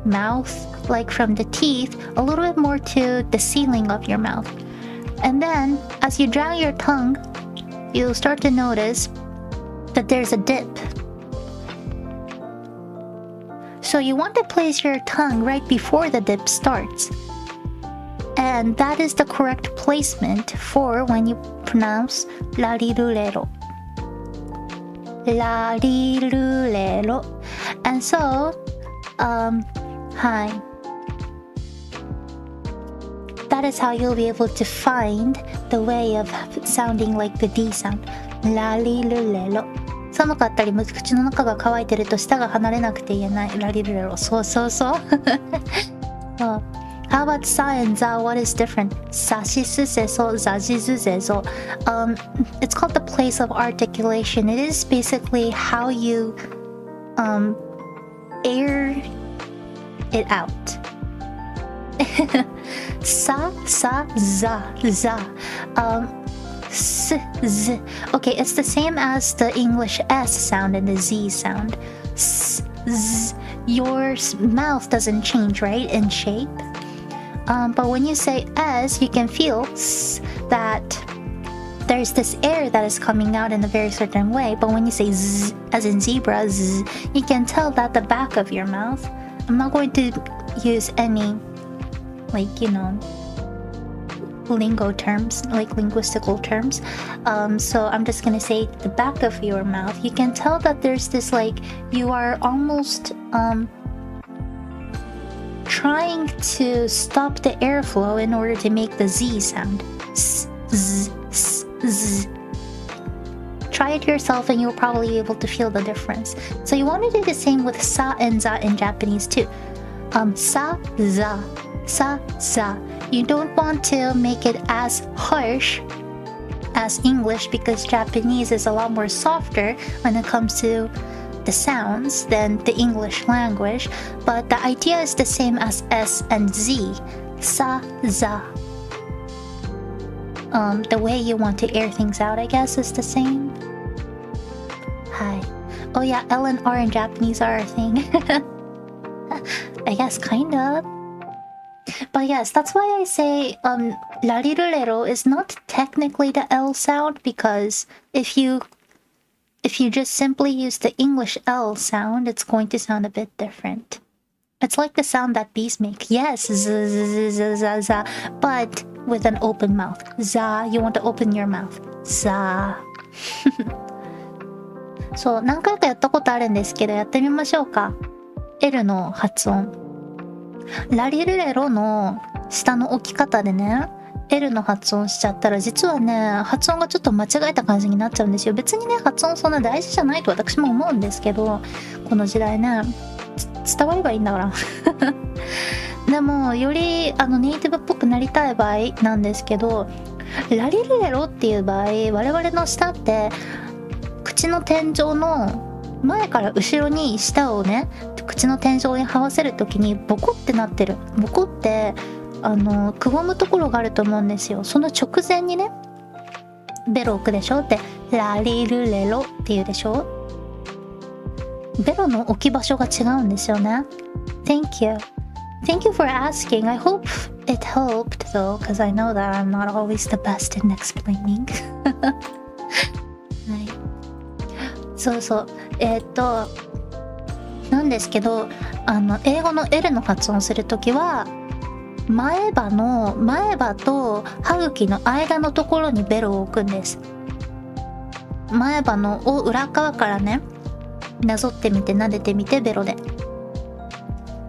mouth, like from the teeth, a little bit more to the ceiling of your mouth. And then, as you drag your tongue, you'll start to notice that there's a dip. So you want to place your tongue right before the dip starts. And that is the correct placement for when you pronounce larirurero. Larirurero. And so, hi. That is how you'll be able to find the way of sounding like the D sound. Larirurero. 寒かったり口の中が乾いてると舌が離れなくて言えない。ラリルレロ。そうそうそう。How about sa and za? What is different? Sashisu-zezo, zajizu-zezo. It's called the place of articulation. It is basically how you air it out. Sa, za, za. S, z. Okay, it's the same as the English S sound and the Z sound. S, z. Your mouth doesn't change, right, in shape? But when you say S, you can feel that there's this air that is coming out in a very certain way. But when you say Z, as in zebra, Z, you can tell that the back of your mouth. I'm not going to use any, lingo terms, like linguistical terms. So I'm just gonna say the back of your mouth. You can tell that there's this, you are almost trying to stop the airflow in order to make the Z sound. S, z, s, z. Try it yourself and you'll probably be able to feel the difference. So you want to do the same with sa and za in Japanese too. Sa, za, sa, za. You don't want to make it as harsh as English because Japanese is a lot more softer when it comes to the sounds than the English language, but the idea is the same as S and Z. Sa, za. The way you want to air things out, I guess, is the same. Hi. Oh yeah, L and R in Japanese are a thing. I guess, kind of. But yes, that's why I say larirulero is not technically the L sound, because if you just simply use the English L sound, it's going to sound a bit different. It's like the sound that bees make. Yes, z, z, z, z, z, z, but with an open mouth. Za, you want to open your mouth. Za. そう、何回かやったことあるんですけど、やってみましょうか。L の発音。ラリルレロの下の置き方でね、L の発音しちゃったら、実はね、発音がちょっと間違えた感じになっちゃうんですよ。別にね、発音そんな大事じゃないと私も思うんですけど、この時代ね、伝わればいいんだから。でも、よりネイティブっぽくなりたい場合なんですけど、ラリルレロっていう場合、我々の舌って、口の天井の前から後ろに舌をね、口の天井に這わせるときにボコってなってる。ボコってくぼむところがあると思うんですよ。その直前にね、ベロ置くでしょ。で、ラリルレロっていうでしょ。ベロの置き場所が違うんですよね。Thank you. Thank you for asking. I hope it helped though, because I know that I'm not always the best in explaining. はい。そうそう。なんですけど、英語の L の発音するときは、前歯と歯茎の間のところにベロを置くんです。前歯の裏側からね、なぞってみて撫でてみてベロで。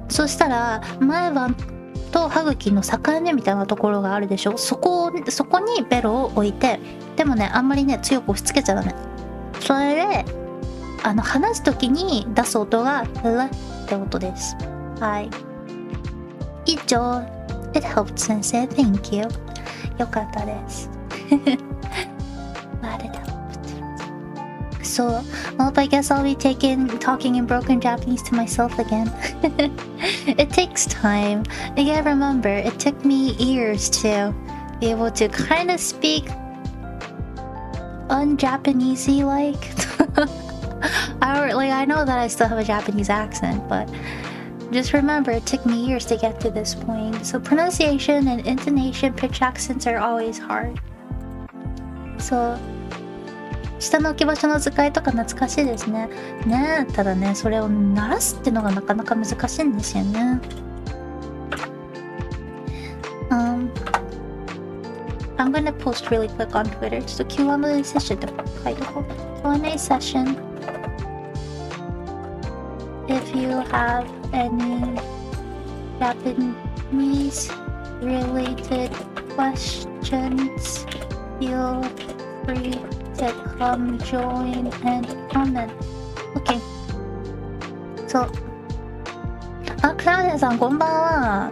そしたら前歯と歯茎の境目みたいなところがあるでしょ。そこにベロを置いて、でもね、あんまりね、強く押し付けちゃダメ。それで話すときに出す音がルって音です。はい。以上。It helped, 先生。Thank you. よかったです。Glad it helped. So, well, I guess I'll be talking in broken Japanese to myself again. It takes time. Again, remember, it took me years to be able to kind of speak un-Japanesey like. I know that I still have a Japanese accent, but just remember, it took me years to get to this point. So pronunciation and intonation, pitch accents are always hard. So 下の置き場所の使いとか懐かしいですね。ねえ、ただね、それを鳴らすってのがなかなか難しいんですよね。I'm gonna post really quick on Twitter. ちょっと Q&A セッションで書いとこう。Q&A session. If you have any Japanese related questions, feel free to come join and comment. Okay. So, クラウデンさんこんばんは。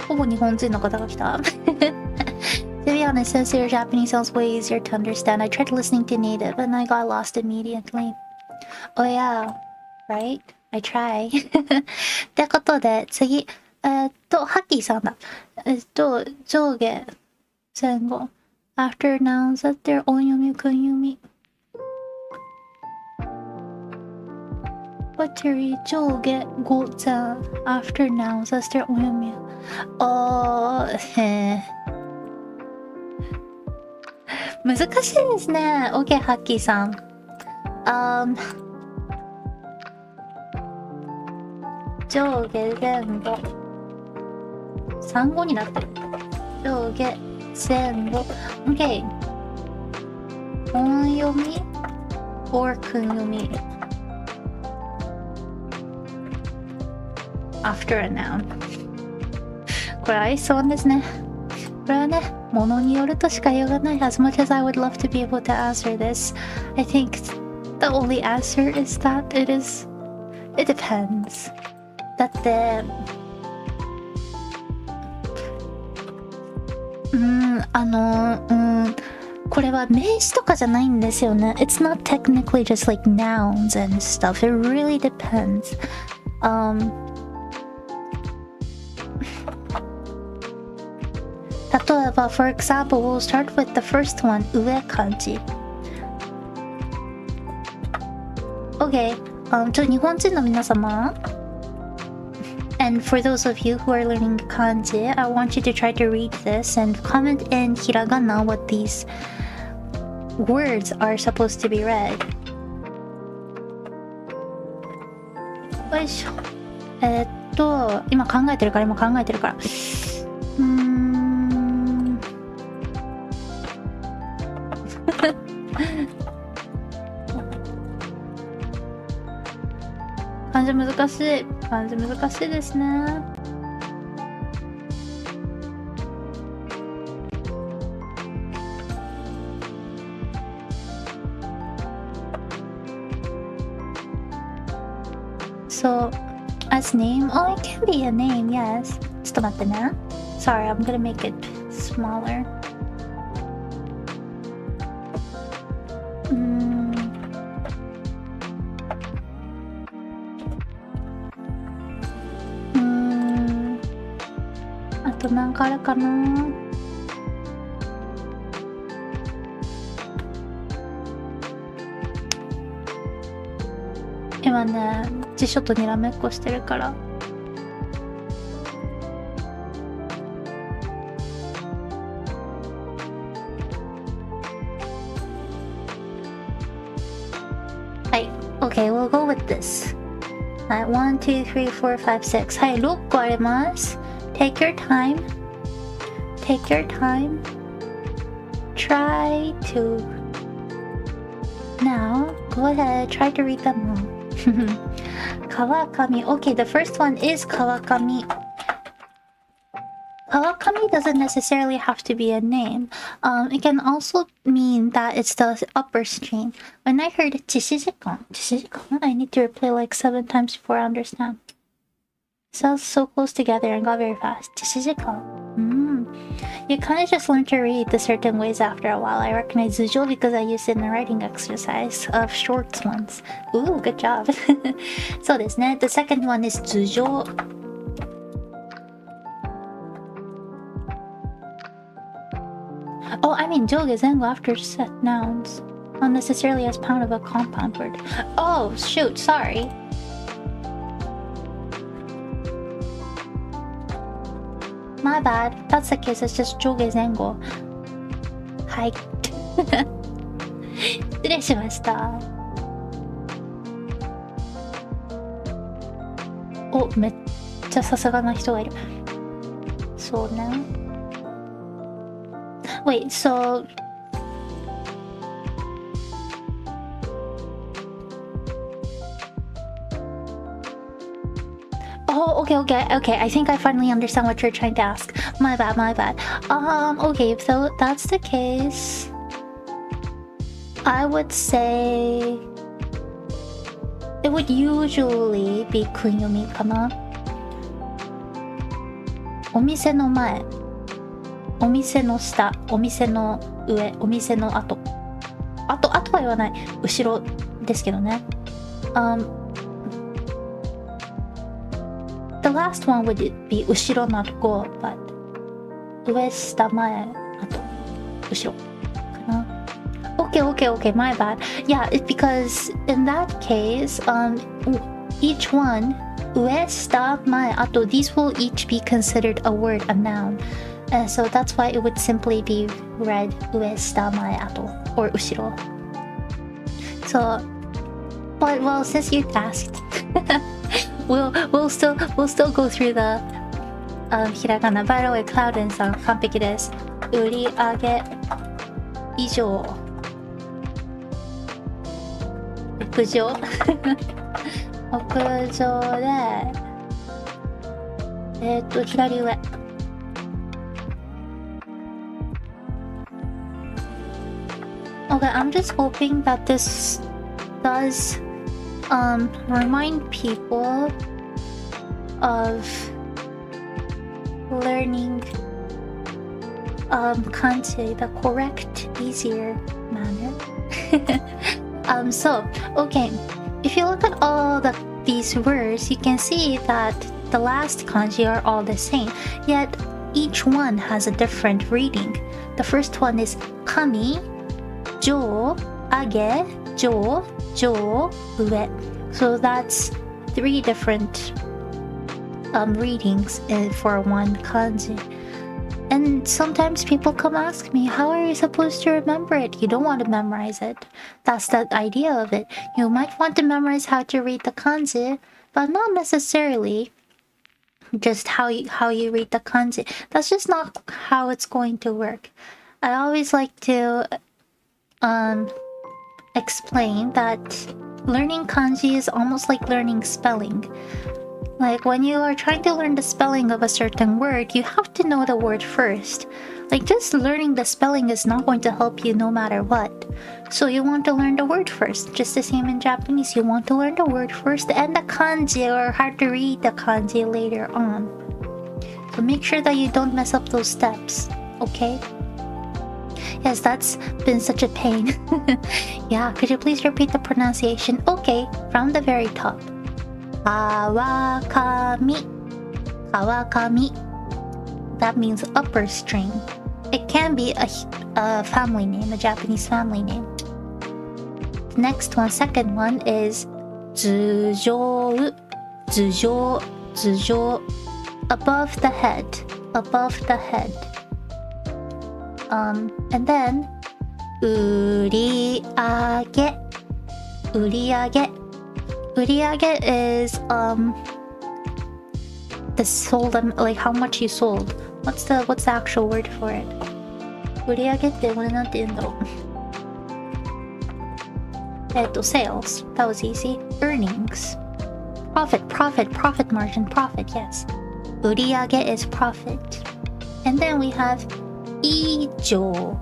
ほぼ日本人の方が来た。To be honest, since your Japanese sounds way easier to understand, I tried listening to native and I got lost immediately. Oh yeah, right? I try. ってことで次、ハッキーさんだ。上下前後 after nouns that they're 音読み訓読み。Buttery 上下後前 after nouns that they're 音読み。難しいですね。OK、ハッキーさん。上下前後。産後になってる。上下前後。OK。音読み or 訓読み。after a noun。これ合いそうですね。これはね、ものによるとしか言いようがない。As much as I would love to be able to answer this, I think the only answer is that it depends. だって、これは名詞とかじゃないんですよね。It's not technically just like nouns and stuff. It really depends.例えば for example, we'll start with the first one. 上漢字。Okay. 日本人の皆様。And for those of you who are learning kanji, I want you to try to read this and comment in hiragana what these words are supposed to be read. よいしょ。今考えてるから。漢字難しいですね。So, as name? Oh, it can be a name, yes. ちょっと待ってね。Sorry, I'm gonna make it smaller.あとなんかあるかな。今ね、辞書とにらめっこしてるから。はい、OK, we'll go with this. はい、1, 2, 3, 4, 5, 6. はい、6個あります。Take your time. Try to. Now, go ahead, try to read them all. Kawakami. Okay, the first one is Kawakami. Kawakami doesn't necessarily have to be a name. It can also mean that it's the upper stream. When I heard Chishijikan, I need to replay like 7 times before I understand. Sounds so close together and got very fast. Chishijikan. You kind of just learn to read the certain ways after a while. I recognize Zujo because I used it in the writing exercise of shorts once. Ooh, good job. So this, the second one is Zujo. Oh, I mean joge zengo after set nouns. Not necessarily as pound of a compound word. Oh, shoot, sorry. My bad. That's the case. It's just 上下前後。はい。失礼しました。お、めっちゃさすがな人がいる。そうね。Wait, so... Oh, okay. I think I finally understand what you're trying to ask. My bad. Okay, so that's the case. I would say it would usually be kunyomi kana. お店の前、お店の下、お店の上、お店の後。後は言わない。後ろですけどね。The last one would be 後ろnot go, but 上下前後後ろかな。Okay, my bad. Yeah, it's because in that case, each one 上下前後 these will each be considered a word, a noun. So that's why it would simply be read 上下前後 or 後ろ. So, but well, since you asked. We'll still go through the hiragana. By the way, Clouden さん完璧です。売り上げ以上屋上屋上で左上。Okay, I'm just hoping that this does remind people of learning kanji, the correct, easier manner. So, okay, if you look at all these words, you can see that the last kanji are all the same, yet each one has a different reading. The first one is kami, jo, age, jo, jo, ue. So that's 3 different readings for one kanji. And sometimes people come ask me, how are you supposed to remember it? You don't want to memorize it. That's the idea of it. You might want to memorize how to read the kanji, but not necessarily just how you read the kanji. That's just not how it's going to work. I always like to explain that learning kanji is almost like learning spelling. Like when you are trying to learn the spelling of a certain word, you have to know the word first. Like just learning the spelling is not going to help you no matter what. So you want to learn the word first. Just the same in Japanese, you want to learn the word first and the kanji or how to read the kanji later on. So make sure that you don't mess up those steps, okay? Yes, that's been such a pain. Yeah, could you please repeat the pronunciation? Okay, from the very top. Kawakami. Kawakami. That means upper string. It can be a family name, a Japanese family name. The next one, second one is zujou. Zujou. Zujou. Above the head. Above the head. And then uriage. Uriage. Uriage is the sold, like how much you sold. What's the actual word for it? 売上ってこれなんて言うんだろう。sales. That was easy. Earnings. Profit margin, profit, yes. 売上 is profit. And then we have 以上.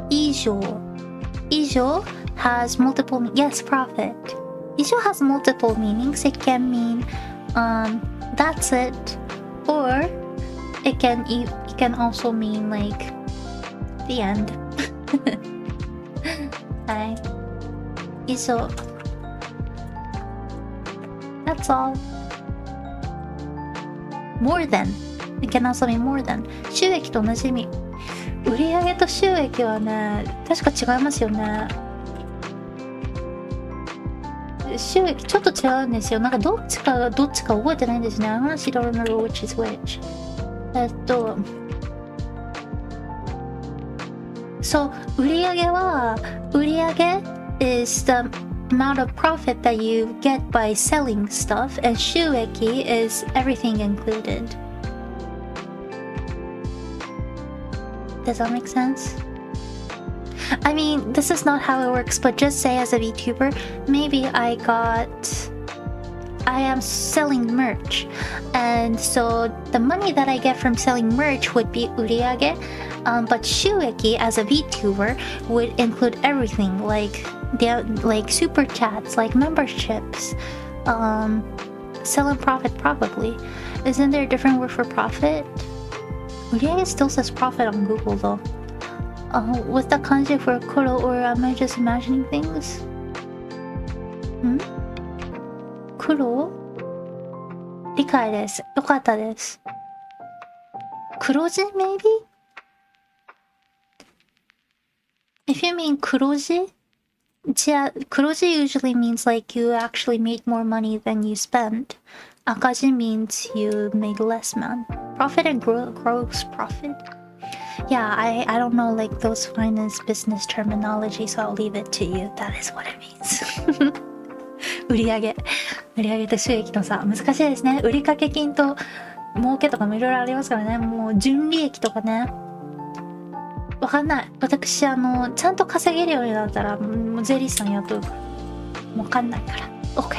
以上 has multiple, yes, profit. 以上 has multiple meanings. It can mean that's it, or it can also mean like the end. はい。以上。That's all. More than. It can also mean more than. 収益と同じ意味。売上と収益はね、確か違いますよね。収益ちょっと違うんですよ。なんかどっちか覚えてないんですね。I honestly don't remember which is which. そう、売上 is the amount of profit that you get by selling stuff, and 収益 is everything included. Does that make sense? I mean, this is not how it works, but just say as a VTuber, maybe I am selling merch, and so the money that I get from selling merch would be 売上, but 収益 as a VTuber would include everything, like super chats, like memberships, selling profit probably. Isn't there a different word for profit? 売上 still says profit on Google though. What's the kanji for kuro, or am I just imagining things? Kuro? 理解です。よかったです。黒字 maybe? If you mean 黒字? Yeah, 黒字 usually means like you actually made more money than you spent. 赤字 means you made less money. Profit and gross profit. Yeah, I don't know like those finance business terminology, so I'll leave it to you. That is what it means. 売上と収益の差難しいですね。売掛金と儲けとかもいろいろありますからね。もう純利益とかね、わかんない。私ちゃんと稼げるようになったらもう税理士さん雇う。わかんないから。 OK.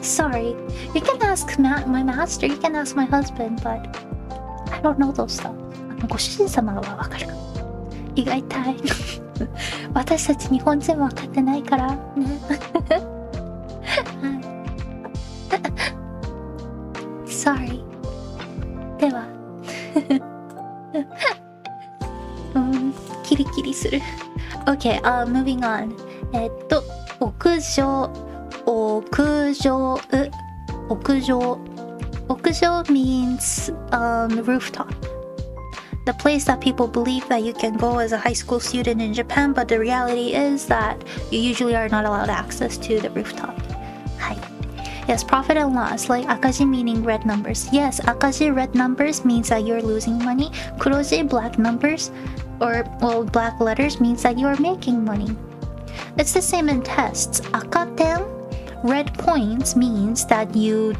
Sorry, you can ask my master, you can ask my husband, but I don't know those stuff. ご主人様はわかるか。意外たい。私たち日本人は分かってないからね。Sorry. では。する。OK, moving on. 屋上、屋上、屋上。屋上 means rooftop.The place that people believe that you can go as a high school student in Japan, but the reality is that you usually are not allowed access to the rooftop. Yes, profit and loss, like akaji meaning red numbers. Yes, akaji red numbers means that you're losing money. Kuroji black numbers, or black letters means that you are making money. It's the same in tests. Akaten, red points means that you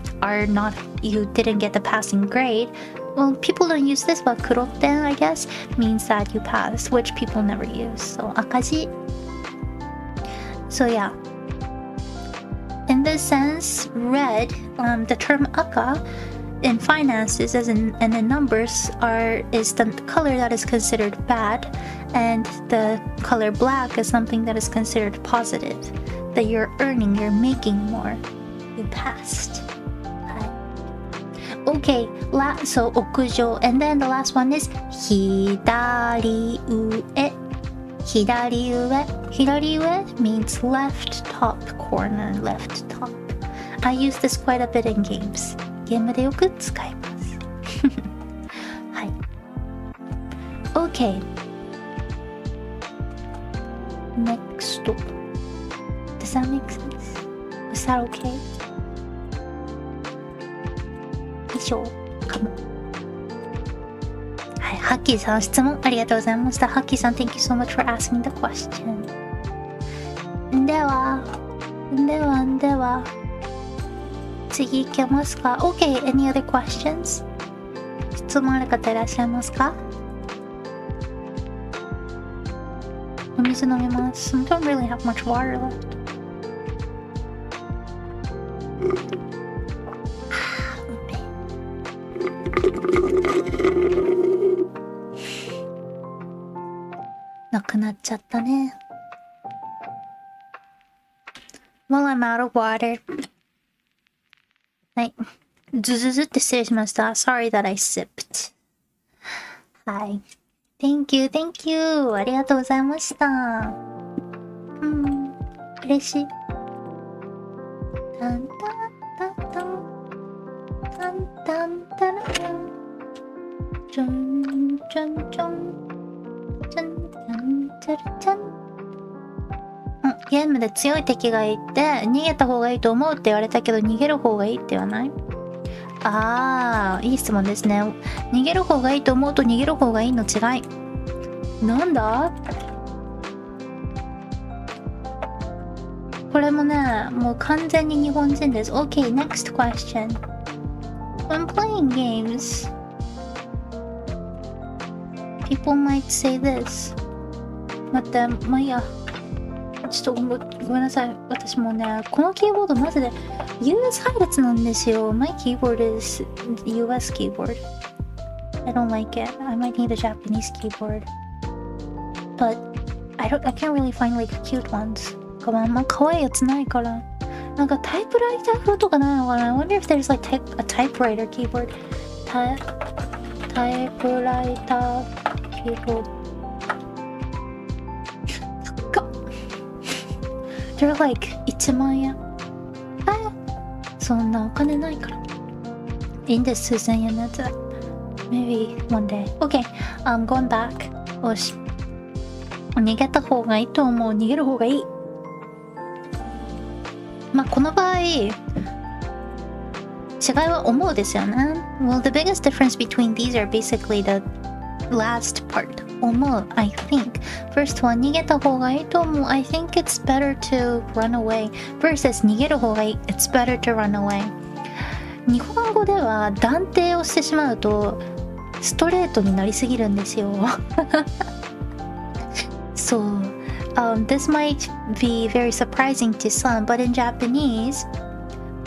didn't get the passing grade.Well, people don't use this, but kuroten, I guess, means that you pass, which people never use. So, akaji. So, yeah. In this sense, red, the term aka in finances and in numbers is the color that is considered bad, and the color black is something that is considered positive. That you're earning, you're making more. You passed.Okay, so 屋上 and then the last one is 左上左上左上 means left top corner, left top. I use this quite a bit in games. ゲームでよく使いますはい Okay, next. Does that make sense? Is that okay?以上かも。はい、ハッキーさん質問ありがとうございました。ハッキーさん Thank you so much for asking the question. では次行けますか？ Okay, any other questions? 質問ある方いらっしゃいますか？お水飲みます。I don't really have much water left.なくなっちゃったね。Well, I'm out of water. はい。ズズズって失礼しました。Sorry that I sipped. はい。Thank you, thank you. ありがとうございました。嬉しい。タンタンタンタンタンタンタラタンチョンチョンチョンチャンチャンチャラチャン。ゲームで強い敵がいて逃げた方がいいと思うって言われたけど逃げる方がいいって言わない？ああ、いい質問ですね。逃げる方がいいと思うと逃げる方がいいの違い。なんだ？これもね、もう完全に日本人です。Okay, next question. When playing games, people might say this. 待って、まあいいや。ちょっとごめんなさい。私もね、このキーボードマジで US 配列なんですよ。My keyboard is US keyboard. I don't like it. I might need a Japanese keyboard. But I can't really find like cute ones. あんま可愛いやつないから。なんかタイプライター風とかないのかな？ I wonder if there's like a typewriter keyboard. タイプライターキーボード。They're like 1万円。そんなお金ないから。いいんです、数千円のやつ。Maybe one day. Okay, going back. よし。逃げた方がいいと思う。逃げる方がいい。まあこの場合、違いは思うですよね。Well, the biggest difference between these are basically the last part. 思う I think. First は逃げた方がいいと思う I think it's better to run away versus 逃げる方がいい It's better to run away. 日本語では断定をしてしまうとストレートになりすぎるんですよSo, this might be very surprising to some, but in Japanese,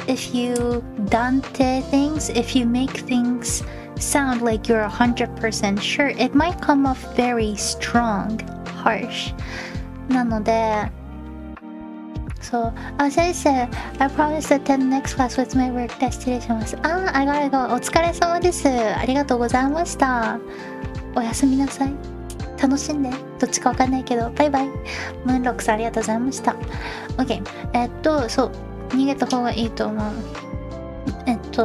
if you dante things, if you make things sound like you're 100% sure, it might come off very strong, harsh. なので、そう、先生、I promise to attend the next class with my work で失礼します。I gotta go. お疲れ様です。ありがとうございました。おやすみなさい。楽しんで。どっちかわかんないけど、バイバイ。ムーンロックさんありがとうございました。OK。そう。逃げた方がいいと思う。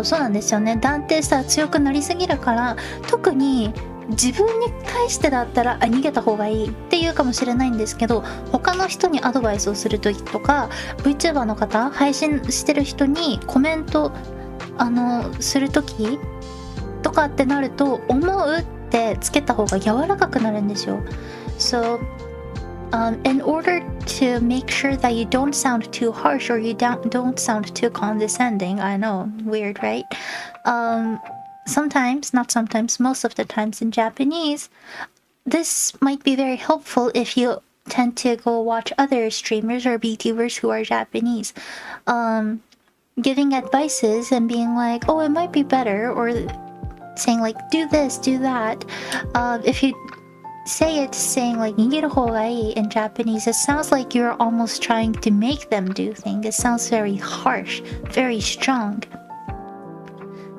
そうなんですよね。断定したら強くなりすぎるから、特に自分に対してだったら逃げた方がいいって言うかもしれないんですけど、他の人にアドバイスをする時とか VTuber の方、配信してる人にコメントする時とかってなると、思うってつけた方が柔らかくなるんですよ。So in order to make sure that you don't sound too harsh or you don't sound too condescending, I know, weird, right? Sometimes, not sometimes, most of the times in Japanese, this might be very helpful if you tend to go watch other streamers or VTubers who are Japanese. Giving advices and being like, oh, it might be better, or saying like, do this, do that. If you say it saying like 逃げる方がいい in Japanese, it sounds like you're almost trying to make them do things. It sounds very harsh, very strong.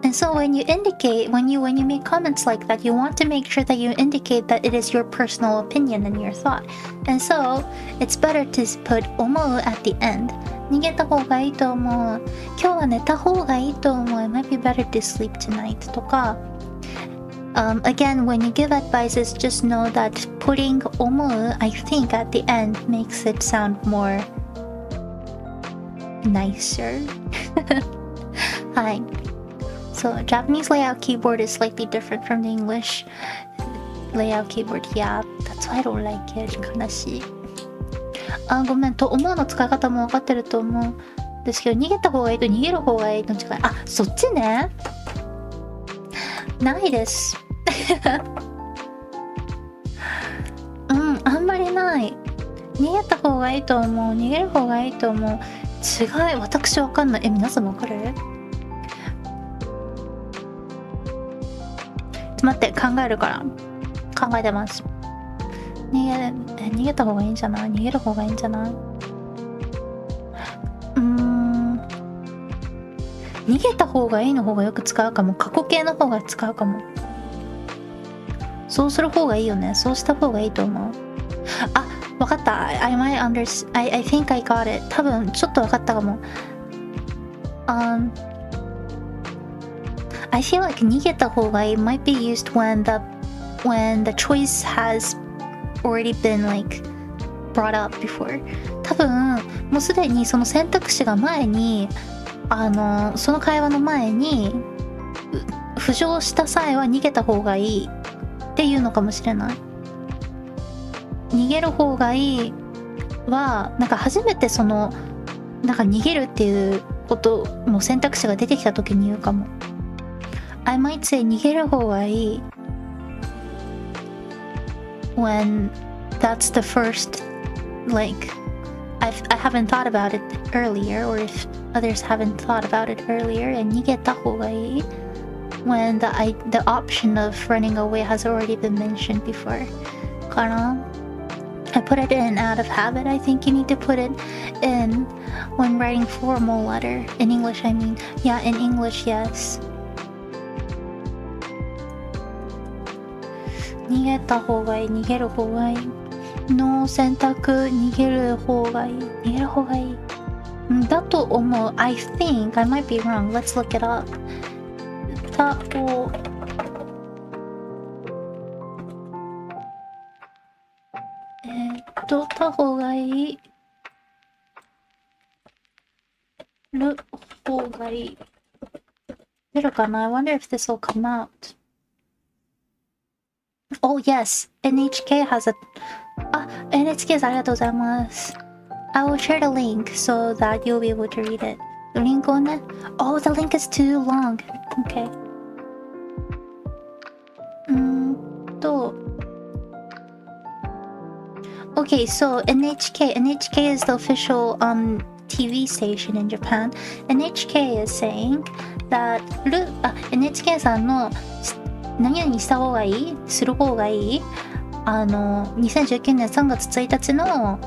And so when you indicate, when you make comments like that, you want to make sure that you indicate that it is your personal opinion and your thought. And so it's better to put 思う at the end. 逃げた方がいいと思う。今日は寝た方がいいと思う。It might be better to sleep tonight とか。Again, when you give advices, just know that putting 思う I think at the end makes it sound more nicer. はい。So Japanese layout keyboard is slightly different from the English layout keyboard. Yeah, that's why I don't like it. 悲しい。ごめん、と思うの使い方も分かってると思うんですけど、逃げた方がいいと逃げる方がいいの違い。そっちね。ないです。あんまりない。逃げた方がいいと思う。逃げる方がいいと思う。違い、私わかんない。皆さんわかる？待って、考えるから。考えてます。逃げた方がいいんじゃない？逃げる方がいいんじゃない？逃げた方がいいの方がよく使うかも。過去形の方が使うかも。そうする方がいいよね。そうした方がいいと思う。わかった。I think I got it. 多分ちょっとわかったかも。I feel like 逃げた方がいい might be used when the choice has already been like brought up before. 多分もうすでにその選択肢が前にその会話の前に浮上した際は逃げた方がいいっていうのかもしれない。逃げる方がいいはなんか初めてなんか逃げるっていうことの選択肢が出てきた時に言うかも。I might say 逃げる方がいい when that's the first like I haven't thought about it earlier, or if others haven't thought about it earlier, and 逃げた方がいい when the option of running away has already been mentioned before. かな? I put it in out of habit. I think you need to put it in when writing formal letter. In English, I mean. Yeah, in English, yes. 逃げた方がいい、逃げる方がいいの選択、逃げる方がいい、逃げる方がいいだと思う。I think I might be wrong. Let's look it up. た方がいいる方がいい出るかな。 I wonder if this will come out. Oh yes, NHK has a NHK ありがとうございます。I will share the link so that you'll be able to read it. リンクをね。Oh, the link is too long. Okay. Okay, so NHK is the official TV station in Japan. NHK is saying that NHK さんの何々した方がいいする方がいい2019年3月1日の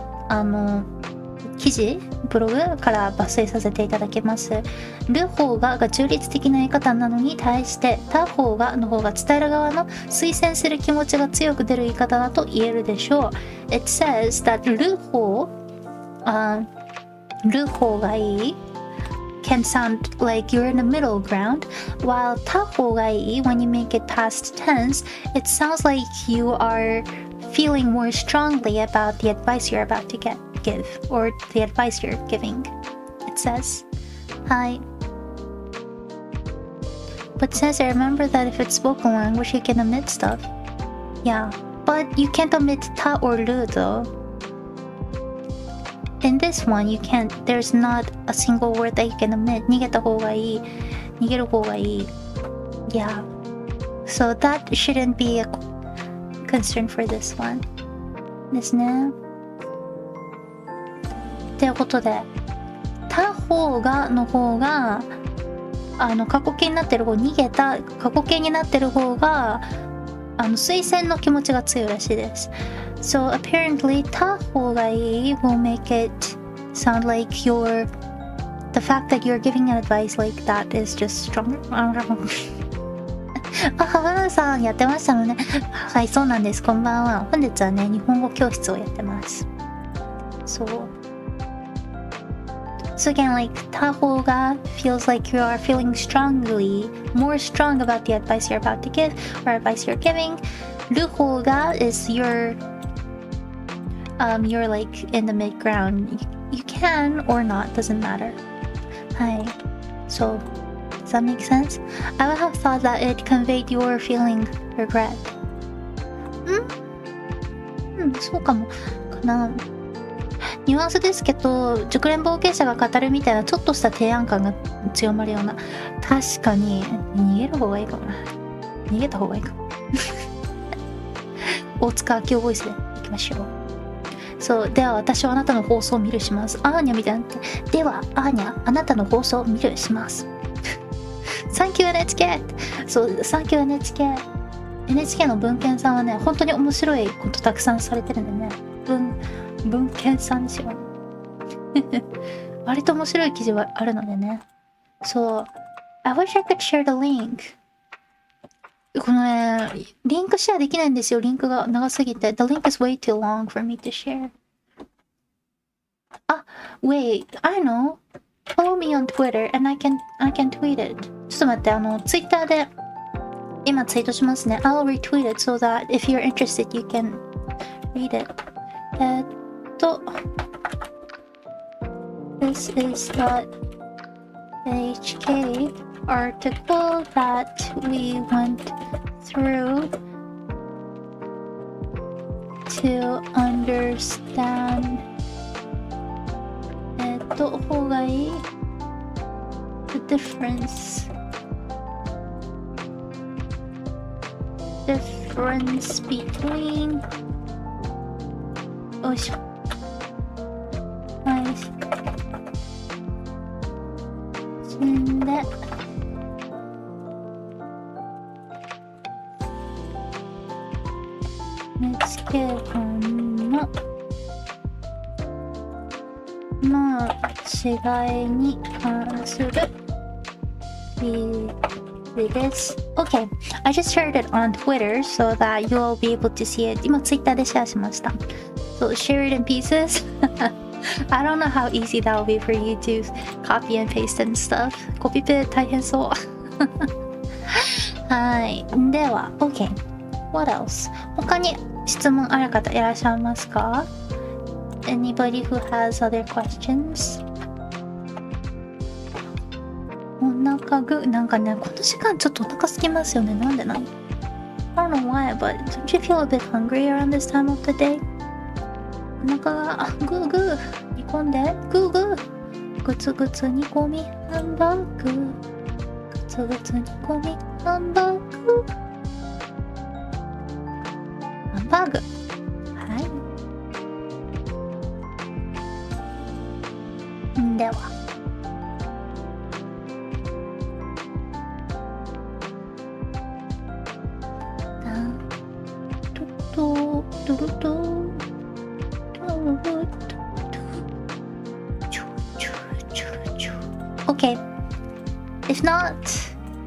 記事ブログから抜粋させていただきます。る方が中立的な言い方なのに対して他方がの方が伝える側の推薦する気持ちが強く出る言い方だと言えるでしょう。 It says that る方がいいcan sound like you're in the middle ground, while 他方がいい when you make it past tense, it sounds like you are feeling more strongly about the advice you're about to give or the advice you're giving. It says, hi. But since I remember that if it's spoken language, you can omit stuff. Yeah, but you can't omit た or る though.In this one, you can't. There's not a single word that you can omit. 逃げた方がいい。逃げる方がいい。Yeah. So that shouldn't be a concern for this one. ですね。ということで、他方がの方が過去形になってる方、逃げた過去形になってる方が推薦の気持ちが強いらしいです。So apparently 他方がいい will make it sound like the fact that you're giving an advice like that is just stronger. あ、浜田さんやってましたのね。はい、そうなんです。こんばんは。本日はね、日本語教室をやってます。そう。So again, like 他方が feels like you are feeling more strong about the advice you're about to give or advice you're giving. る方が is you're like in the mid ground. You can or not, doesn't matter. Hi. So, does that make sense? I would have thought that it conveyed your feeling regret. そうかも。かな。ニュアンスですけど、熟練冒険者が語るみたいなちょっとした提案感が強まるような。確かに、逃げる方がいいかもな。逃げた方がいいかも。大塚明夫ボイスでいきましょう。そう、では私はあなたの放送を見るします。アーニャみたいなって。では、アーニャ、あなたの放送を見るします。Thank you NHK! そう、Thank you NHK。NHK の文献さんはね、本当に面白いことたくさんされてるんでね。文献さんですよ。割と面白い記事はあるのでね。そう。I wish I could share the link. このね、リンクシェアできないんですよ。リンクが長すぎて。The link is way too long for me to share. あ、wait, I know. Follow me on Twitter and I can tweet it. ちょっと待って、Twitter で今ツイートしますね。I'll retweet it so that if you're interested, you can read it. This is the NHK article that we went through to understand 方がいい the difference between よいしょはいそんでNHK 本の違いに関するです。Okay, I just shared it on Twitter so that you'll be able to see it. 今 Twitter でシェアしました。So share it in pieces. I don't know how easy that will be for you to copy and paste and stuff. コピペ大変そう。はい。では、OK. What else? 他に質問ある方いらっしゃいますか？ Anybody who has other questions? お腹ぐなんかね、この時間ちょっとお腹空きますよね。なんでなんI don't know why, but don't you feel a bit hungry around this time of the day? お腹がグーグー煮込んでグーグーグツグツ煮込みハンバーググツグツ煮込みハンバーグハンバーグはいでは Okay. If not,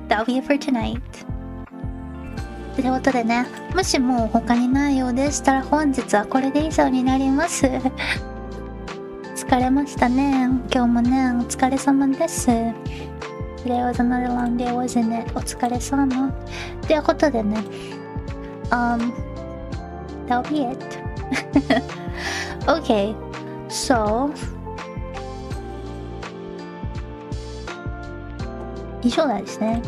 that'll be it for tonight. ということでね、もしもう他にないようでしたら本日はこれで以上になります。疲れましたね。今日もね、お疲れ様です。Today was another long day, wasn't it? お疲れ様。ということでね、that'll be it. Okay, so 以上ですね。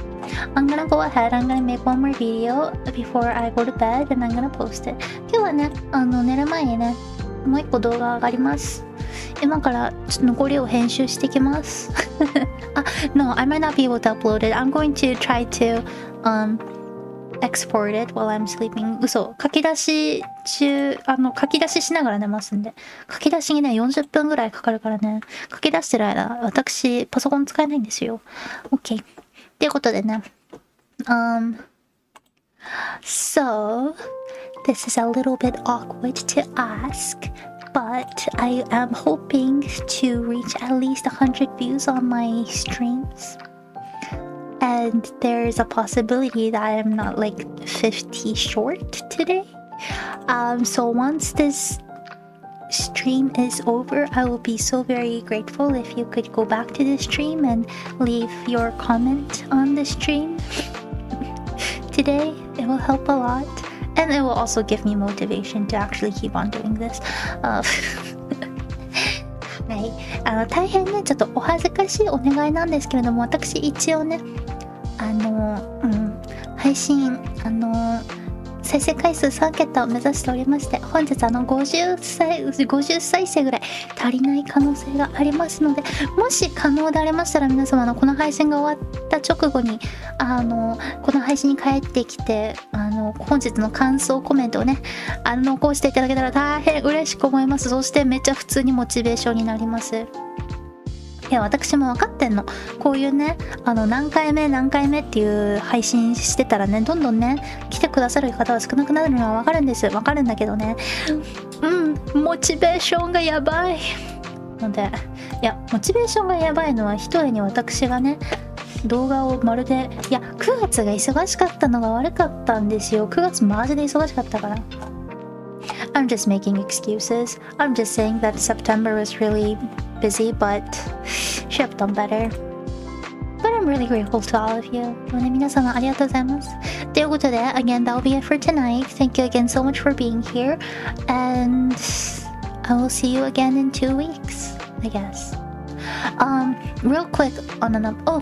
I'm gonna go ahead, I'm gonna make one more video before I go to bed and I'm gonna post it. 今日はね、寝る前にね、もう一個動画上がります。今からちょっと残りを編集してきます。No, I might not be able to upload it. I'm going to try to export it while I'm sleeping. 嘘、書き出し中、書き出ししながら寝ますんで。書き出しにね、40分ぐらいかかるからね。書き出してる間、私、パソコン使えないんですよ。OK。ということでね。So, this is a little bit awkward to ask.But I am hoping to reach at least 100 views on my streams. And there's a possibility that I'm not like 50 short today. So once this stream is over, I will be so very grateful if you could go back to the stream and leave your comment on the stream. Today, it will help a lot.And it will also give me motivation to actually keep on doing this. はい、大変ね、ちょっとお恥ずかしいお願いなんですけれども、私一応ね、配信、再生回数3桁を目指しておりまして、本日50再生ぐらい足りない可能性がありますので、もし可能でありましたら皆様のこの配信が終わった直後にこの配信に帰ってきて本日の感想コメントをね残していただけたら大変嬉しく思います。そしてめっちゃ普通にモチベーションになります。いや私も分かってんの。こういうね何回目っていう配信してたらねどんどんね来てくださる方は少なくなるのは分かるんです。分かるんだけどねモチベーションがやばいので、いやモチベーションがやばいのはひとえに私がね動画をまるでいや9月が忙しかったのが悪かったんですよ。9月マジで忙しかったから。I'm just making excuses. I'm just saying that September was really busy, but should have done better. But I'm really grateful to all of you. 皆様ありがとうございます。ということで、again, that'll be it for tonight. Thank you again so much for being here. And I will see you again in 2 weeks, I guess. Real quick on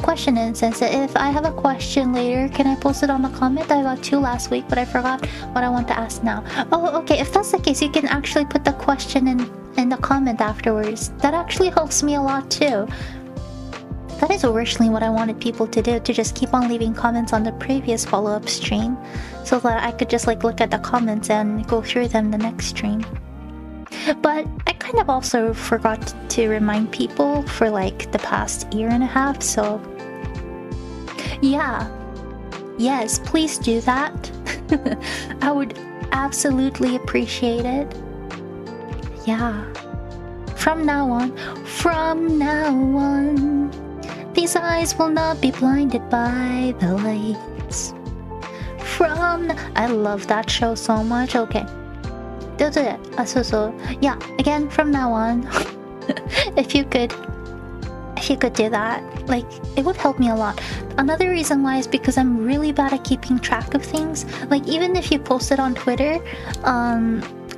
question instance, if I have a question later, can I post it on the comment? I got 2 last week, but I forgot what I want to ask now. Oh, okay, if that's the case, you can actually put the question in the comment afterwards. That actually helps me a lot too. That is originally what I wanted people to do, to just keep on leaving comments on the previous follow-up stream, so that I could just like look at the comments and go through them the next stream. But I kind of also forgot to remind people for like the past year and a half, so yeah. Yes, please do that. I would absolutely appreciate it. Yeah. From now on, these eyes will not be blinded by the lights. I love that show so much. Okay. ということで、yeah, again, from now on, if you could do that, like, it would help me a lot. Another reason why is because I'm really bad at keeping track of things. Like, even if you post it on Twitter,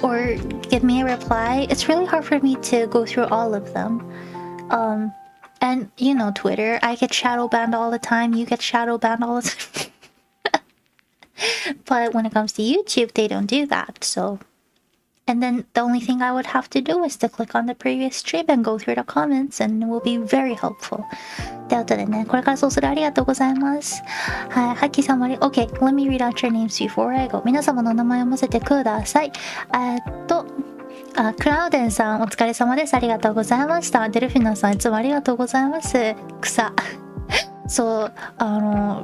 or give me a reply, it's really hard for me to go through all of them. And, you know, Twitter, I get shadow banned all the time, you get shadow banned all the time. But when it comes to YouTube, they don't do that, so... And then the only thing I would have to do is to click on the previous stream and go through the comments, and it will be very helpful. ということでね、これからそうするありがとうございます。はい、ハッキー様に、OK, let me read out your names before I go. 皆様の名前を混ぜてください。クラウデンさん、お疲れ様です。ありがとうございました。デルフィナさん、いつもありがとうございます。そう、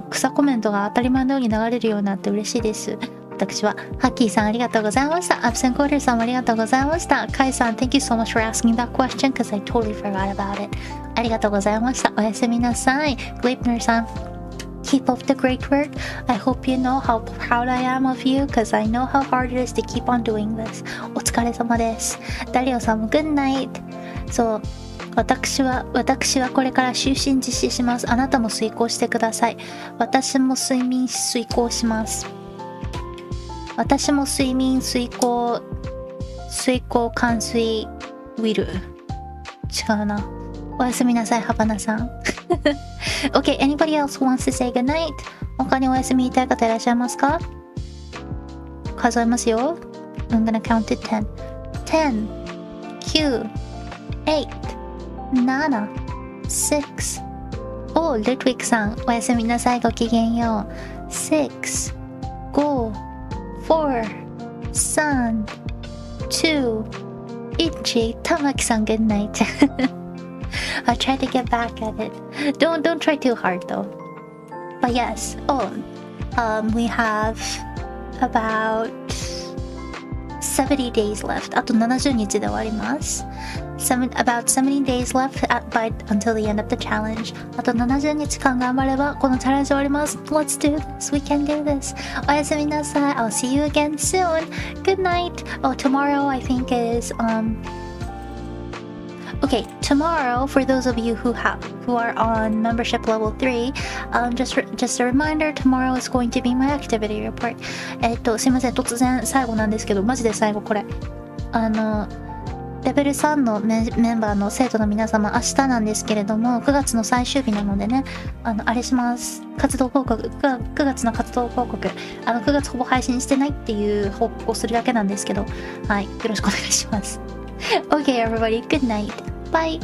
草コメントが当たり前のように流れるようになって嬉しいです。私は。ハッキーさんありがとうございました。アブセンコーデルさんもありがとうございました。カイさん Thank you so much for asking that question because I totally forgot about it. ありがとうございました。おやすみなさい。グリップナーさんKeep up the great work. I hope you know how proud I am of you because I know how hard it is to keep on doing this. お疲れ様です。ダリオさんも Good night. そう、私はこれから就寝実施します。あなたも遂行してください。私も睡眠遂行します。私も睡眠遂行完遂ウィル。違うな。おやすみなさい、ハバナさん。Okay, anybody else who wants to say good night? 他におやすみ言いたい方いらっしゃいますか？数えますよ。I'm gonna count to 10. 10, 9, 8, 7, 6. お、ルトウィックさん、おやすみなさい、ごきげんよう。6, 5, 4, 3, 2, 1. 玉木さん、good night. I tried to get back at it. Don't try too hard though. But yes. We have about 70 days left. あと70日で終わります。About 70 days left until the end of the challenge. あと70日間頑張ればこのチャレンジ終わります。Let's do this. We can do this. おやすみなさい。I'll see you again soon. Good night. Tomorrow I think is...Okay, tomorrow, for those of you who are on membership level 3, just a reminder, tomorrow is going to be my activity report. すいません、突然最後なんですけど、マジで最後これ。レベル3のメンバーの生徒の皆様、明日なんですけれども、9月の最終日なのでね、あれします。活動報告、9月の活動報告、9月ほぼ配信してないっていう報告をするだけなんですけど、はい、よろしくお願いします。Okay, everybody, good night. Bye.